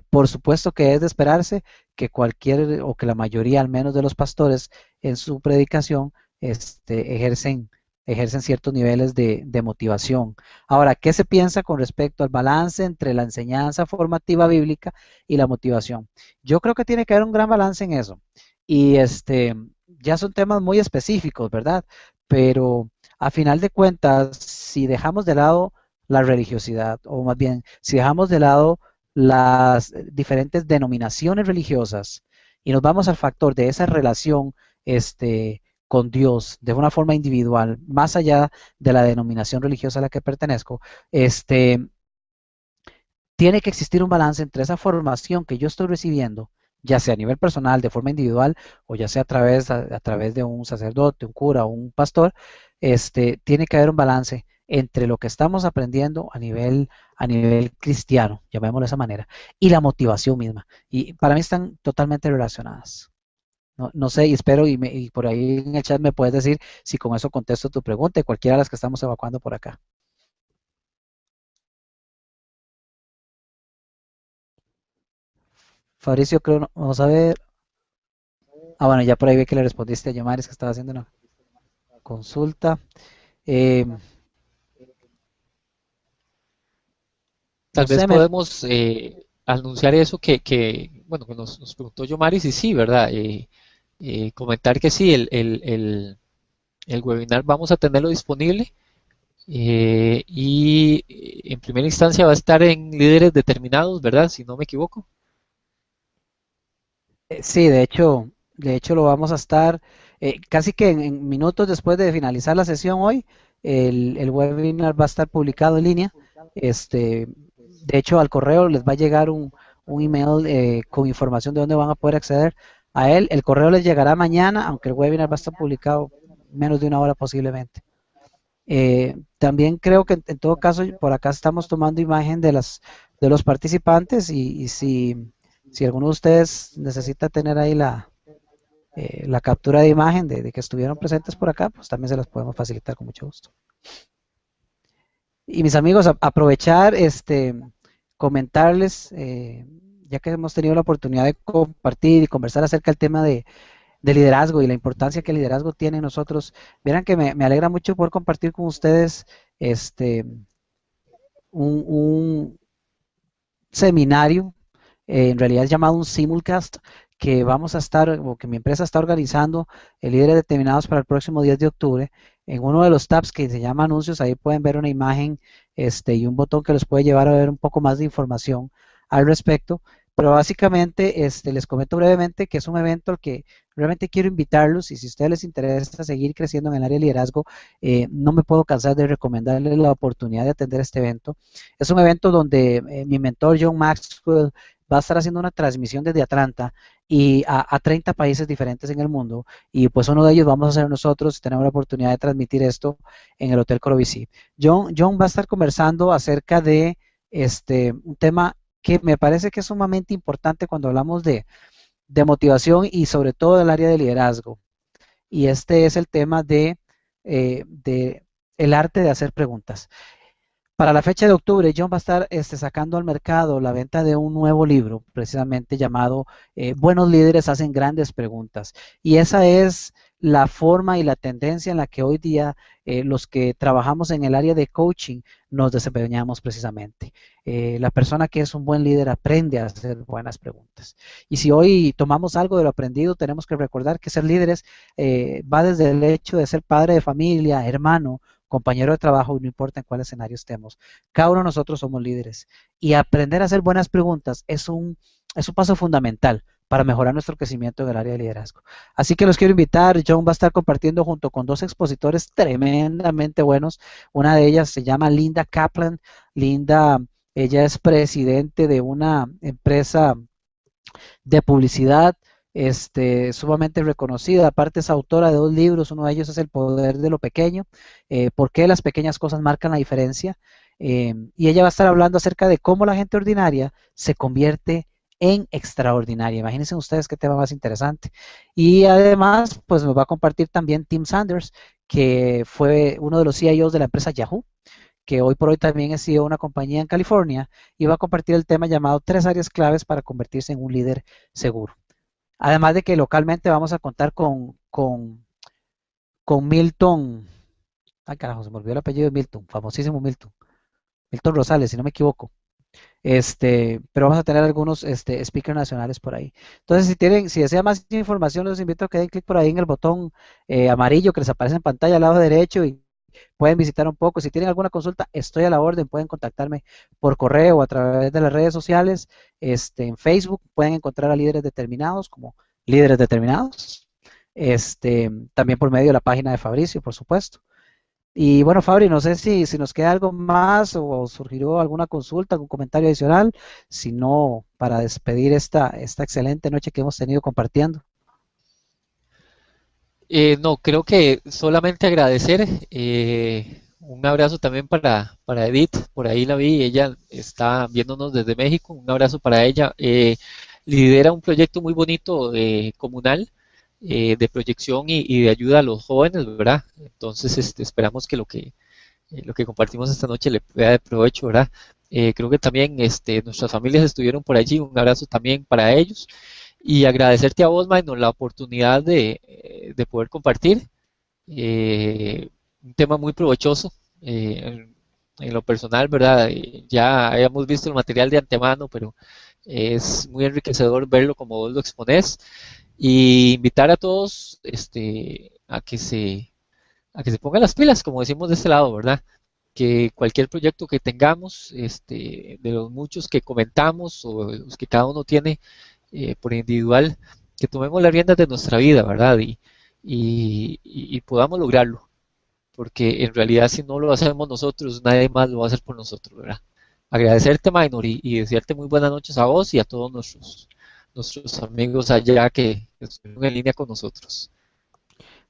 Por supuesto que es de esperarse que cualquier o que la mayoría al menos de los pastores en su predicación ejercen ejercen ciertos niveles de motivación. Ahora, ¿qué se piensa con respecto al balance entre la enseñanza formativa bíblica y la motivación? Yo creo que tiene que haber un gran balance en eso. Y ya son temas muy específicos, ¿verdad? Pero a final de cuentas, si dejamos de lado la religiosidad, o más bien, si dejamos de lado las diferentes denominaciones religiosas y nos vamos al factor de esa relación con Dios de una forma individual, más allá de la denominación religiosa a la que pertenezco, tiene que existir un balance entre esa formación que yo estoy recibiendo, ya sea a nivel personal, de forma individual, o ya sea a través de un sacerdote, un cura o un pastor, tiene que haber un balance entre lo que estamos aprendiendo a nivel cristiano, llamémoslo de esa manera, y la motivación misma. Y para mí están totalmente relacionadas. No, no sé, y espero, y por ahí en el chat me puedes decir si con eso contesto tu pregunta y cualquiera de las que estamos evacuando por acá. Fabricio, creo, vamos a ver. Ah, bueno, ya por ahí vi que le respondiste a Yomaris que estaba haciendo una consulta. Eh, Tal no vez sé, podemos anunciar eso bueno, que nos preguntó Yomaris y sí, ¿verdad? Comentar que sí, el webinar vamos a tenerlo disponible y en primera instancia va a estar en líderes determinados, ¿verdad? Si no me equivoco. sí, de hecho lo vamos a estar casi que en minutos después de finalizar la sesión hoy, el webinar va a estar publicado en línea. De hecho, al correo les va a llegar un email con información de dónde van a poder acceder a él. El correo les llegará mañana, aunque el webinar va a estar publicado menos de una hora posiblemente. También creo que en todo caso por acá estamos tomando imagen de los participantes y si alguno de ustedes necesita tener ahí la captura de imagen de que estuvieron presentes por acá, pues también se las podemos facilitar con mucho gusto. Y mis amigos, aprovechar, comentarles, ya que hemos tenido la oportunidad de compartir y conversar acerca del tema de liderazgo y la importancia que el liderazgo tiene en nosotros. Verán que me alegra mucho poder compartir con ustedes este, un seminario, en realidad es llamado un simulcast, que vamos a estar, o que mi empresa está organizando, líderes determinados para el próximo 10 de octubre. En uno de los tabs que se llama anuncios, ahí pueden ver una imagen y un botón que los puede llevar a ver un poco más de información al respecto. Pero básicamente les comento brevemente que es un evento al que realmente quiero invitarlos y si a ustedes les interesa seguir creciendo en el área de liderazgo, no me puedo cansar de recomendarles la oportunidad de atender este evento. Es un evento donde mi mentor John Maxwell va a estar haciendo una transmisión desde Atlanta y a 30 países diferentes en el mundo y pues uno de ellos vamos a ser nosotros, tenemos la oportunidad de transmitir esto en el Hotel Corovici. John va a estar conversando acerca de un tema que me parece que es sumamente importante cuando hablamos de motivación y sobre todo del área de liderazgo. Y este es el tema de el arte de hacer preguntas. Para la fecha de octubre, John va a estar sacando al mercado la venta de un nuevo libro, precisamente llamado Buenos líderes hacen grandes preguntas. Y esa es la forma y la tendencia en la que hoy día los que trabajamos en el área de coaching nos desempeñamos precisamente. La persona que es un buen líder aprende a hacer buenas preguntas. Y si hoy tomamos algo de lo aprendido, tenemos que recordar que ser líderes va desde el hecho de ser padre de familia, hermano, compañero de trabajo, no importa en cuál escenario estemos. Cada uno de nosotros somos líderes y aprender a hacer buenas preguntas es un paso fundamental para mejorar nuestro crecimiento en el área de liderazgo. Así que los quiero invitar. John va a estar compartiendo junto con dos expositores tremendamente buenos. Una de ellas se llama Linda Kaplan. Linda, ella es presidente de una empresa de publicidad sumamente reconocida. Aparte es autora de dos libros, uno de ellos es El poder de lo pequeño, por qué las pequeñas cosas marcan la diferencia. Y ella va a estar hablando acerca de cómo la gente ordinaria se convierte en extraordinaria. Imagínense ustedes qué tema más interesante. Y además, pues nos va a compartir también Tim Sanders, que fue uno de los CIOs de la empresa Yahoo, que hoy por hoy también es CEO de una compañía en California, y va a compartir el tema llamado 3 áreas claves para convertirse en un líder seguro. Además de que localmente vamos a contar con Milton Ay, carajo, se me olvidó el apellido de Milton, famosísimo Milton. Milton Rosales, si no me equivoco. Pero vamos a tener algunos speakers nacionales por ahí. Entonces, si desean más información, los invito a que den clic por ahí en el botón amarillo que les aparece en pantalla al lado derecho y pueden visitar un poco. Si tienen alguna consulta, estoy a la orden. Pueden contactarme por correo o a través de las redes sociales. En Facebook pueden encontrar a líderes determinados como líderes determinados. También por medio de la página de Fabricio, por supuesto. Y bueno, Fabri, no sé si nos queda algo más o surgió alguna consulta, algún comentario adicional, si no, para despedir esta excelente noche que hemos tenido compartiendo. No, creo que solamente agradecer. Un abrazo también para Edith, por ahí la vi, ella está viéndonos desde México. Un abrazo para ella. Lidera un proyecto muy bonito comunal de proyección y de ayuda a los jóvenes, ¿verdad? Entonces, esperamos que lo que compartimos esta noche le pueda de provecho, ¿verdad? Creo que también nuestras familias estuvieron por allí. Un abrazo también para ellos. Y agradecerte a vos, Maynor, la oportunidad de poder compartir un tema muy provechoso en lo personal, ¿verdad? Ya habíamos visto el material de antemano, pero es muy enriquecedor verlo como vos lo exponés y invitar a todos a que se pongan las pilas, como decimos de este lado, ¿verdad? Que cualquier proyecto que tengamos, de los muchos que comentamos o de los que cada uno tiene por individual, que tomemos las riendas de nuestra vida, ¿verdad? Y podamos lograrlo, porque en realidad si no lo hacemos nosotros, nadie más lo va a hacer por nosotros, ¿verdad? Agradecerte, Minor, y desearte muy buenas noches a vos y a todos nuestros amigos allá que estuvieron en línea con nosotros.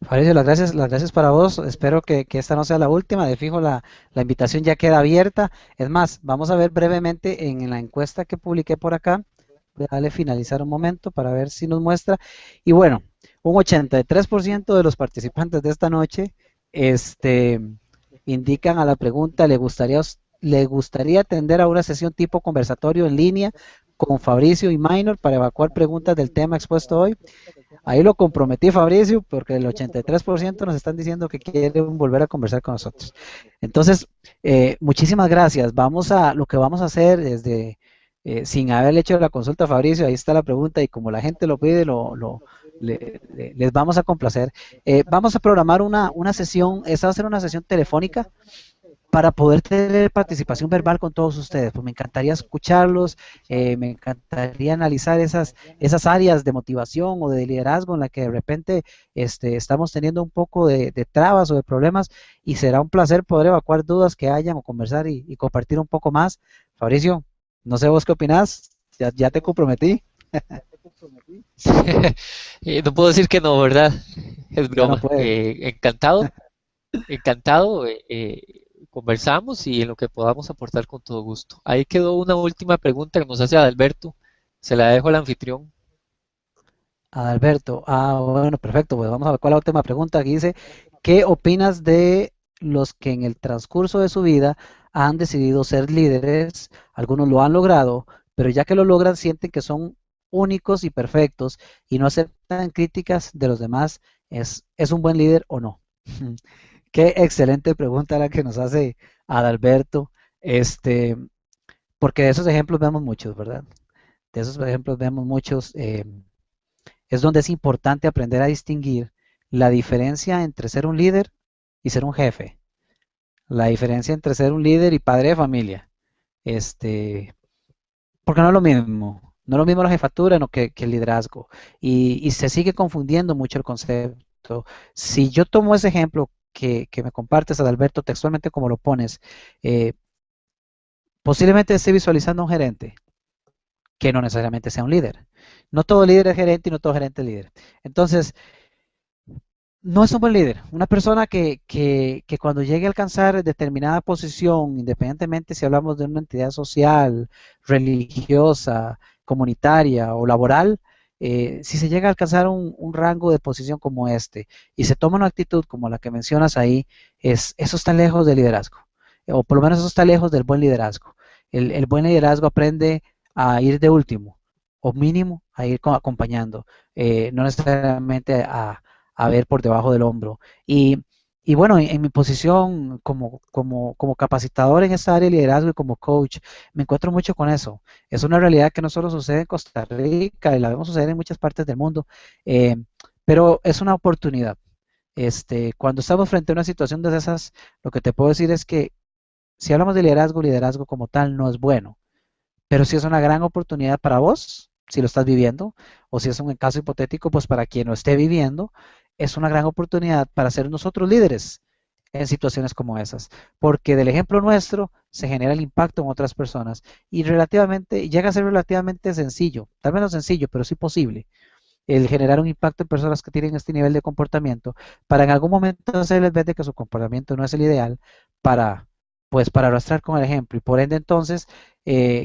Fabricio, las gracias para vos. Espero que esta no sea la última. De fijo, la invitación ya queda abierta. Es más, vamos a ver brevemente en la encuesta que publiqué por acá. Voy a darle finalizar un momento para ver si nos muestra. Y bueno, un 83% de los participantes de esta noche indican a la pregunta, ¿le gustaría atender a una sesión tipo conversatorio en línea con Fabricio y Minor para evacuar preguntas del tema expuesto hoy? Ahí lo comprometí, Fabricio, porque el 83% nos están diciendo que quieren volver a conversar con nosotros. Entonces, muchísimas gracias. Lo que vamos a hacer desde, sin haberle hecho la consulta a Fabricio, ahí está la pregunta y como la gente lo pide, les vamos a complacer. Vamos a programar una sesión, esa va a ser una sesión telefónica para poder tener participación verbal con todos ustedes. Pues me encantaría escucharlos, me encantaría analizar esas áreas de motivación o de liderazgo en la que de repente estamos teniendo un poco de trabas o de problemas y será un placer poder evacuar dudas que hayan o conversar y compartir un poco más. Fabricio, no sé vos qué opinás, ya te comprometí. No puedo decir que no, ¿verdad? Es Ya no broma. puede. Encantado, encantado. Conversamos y en lo que podamos aportar con todo gusto. Ahí quedó una última pregunta que nos hace Adalberto. Se la dejo al anfitrión. Adalberto, bueno, perfecto, pues vamos a ver cuál es la última pregunta que dice, ¿qué opinas de los que en el transcurso de su vida han decidido ser líderes? Algunos lo han logrado, pero ya que lo logran sienten que son únicos y perfectos y no aceptan críticas de los demás. ¿Es un buen líder o no? Qué excelente pregunta la que nos hace Adalberto, porque de esos ejemplos vemos muchos, ¿verdad? De esos ejemplos vemos muchos. Es donde es importante aprender a distinguir la diferencia entre ser un líder y ser un jefe, la diferencia entre ser un líder y padre de familia, porque no es lo mismo, no es lo mismo la jefatura no que el liderazgo, y se sigue confundiendo mucho el concepto. Si yo tomo ese ejemplo que me compartes, Adalberto, textualmente como lo pones, eh, posiblemente esté visualizando a un gerente que no necesariamente sea un líder. No todo líder es gerente y no todo gerente es líder. Entonces, no es un buen líder. Una persona que cuando llegue a alcanzar determinada posición, independientemente si hablamos de una entidad social, religiosa, comunitaria o laboral, si se llega a alcanzar un rango de posición como este y se toma una actitud como la que mencionas ahí, eso está lejos del liderazgo, o por lo menos eso está lejos del buen liderazgo. El buen liderazgo aprende a ir de último, o mínimo a ir acompañando, no necesariamente a ver por debajo del hombro. Y Y bueno, en mi posición como capacitador en esta área de liderazgo y como coach, me encuentro mucho con eso. Es una realidad que no solo sucede en Costa Rica, y la vemos suceder en muchas partes del mundo, eh, pero es una oportunidad. Cuando estamos frente a una situación de esas, lo que te puedo decir es que si hablamos de liderazgo, liderazgo como tal no es bueno, pero sí es una gran oportunidad para vos, si lo estás viviendo, o si es un caso hipotético, pues para quien lo esté viviendo, es una gran oportunidad para ser nosotros líderes en situaciones como esas, porque del ejemplo nuestro se genera el impacto en otras personas y relativamente, llega a ser relativamente sencillo, tal vez no sencillo, pero sí posible, el generar un impacto en personas que tienen este nivel de comportamiento, para en algún momento hacerles ver de que su comportamiento no es el ideal, para, pues, para arrastrar con el ejemplo, y por ende entonces,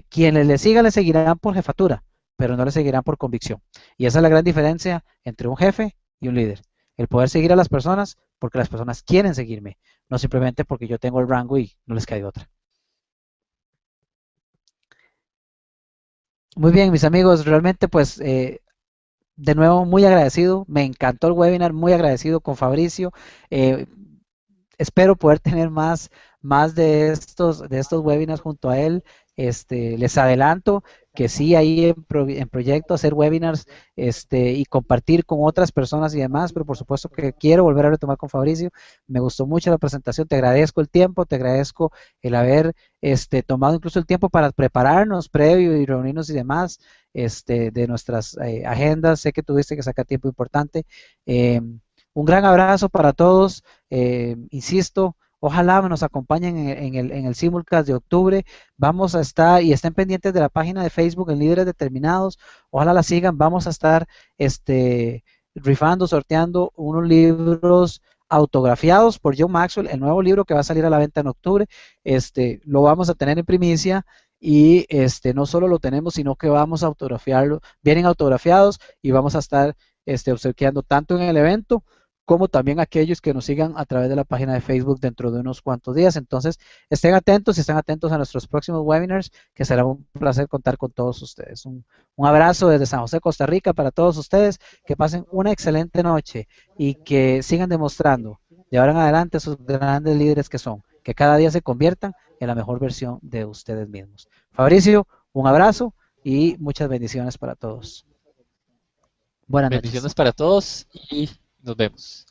quienes le sigan le seguirán por jefatura, pero no le seguirán por convicción. Y esa es la gran diferencia entre un jefe y un líder. El poder seguir a las personas porque las personas quieren seguirme, no simplemente porque yo tengo el rango y no les cae otra. Muy bien, mis amigos, realmente pues de nuevo, muy agradecido, me encantó el webinar, muy agradecido con Fabricio. Eh, Espero poder tener más de estos webinars junto a él. Les adelanto que sí, ahí en proyecto hacer webinars y compartir con otras personas y demás, pero por supuesto que quiero volver a retomar con Fabricio. Me gustó mucho la presentación, te agradezco el tiempo, te agradezco el haber tomado incluso el tiempo para prepararnos previo y reunirnos y demás de nuestras agendas. Sé que tuviste que sacar tiempo importante. Un gran abrazo para todos. Insisto, ojalá nos acompañen en el simulcast de octubre. Vamos a estar y estén pendientes de la página de Facebook en Líderes Determinados. Ojalá la sigan. Vamos a estar rifando, sorteando unos libros autografiados por John Maxwell, el nuevo libro que va a salir a la venta en octubre. Lo vamos a tener en primicia y no solo lo tenemos, sino que vamos a autografiarlo, vienen autografiados y vamos a estar obsequiando tanto en el evento como también aquellos que nos sigan a través de la página de Facebook dentro de unos cuantos días. Entonces, estén atentos y estén atentos a nuestros próximos webinars, que será un placer contar con todos ustedes. Un abrazo desde San José, Costa Rica, para todos ustedes. Que pasen una excelente noche y que sigan demostrando de ahora en adelante esos grandes líderes que son, que cada día se conviertan en la mejor versión de ustedes mismos. Fabricio, un abrazo y muchas bendiciones para todos. Buenas noches. Bendiciones para todos y nos vemos.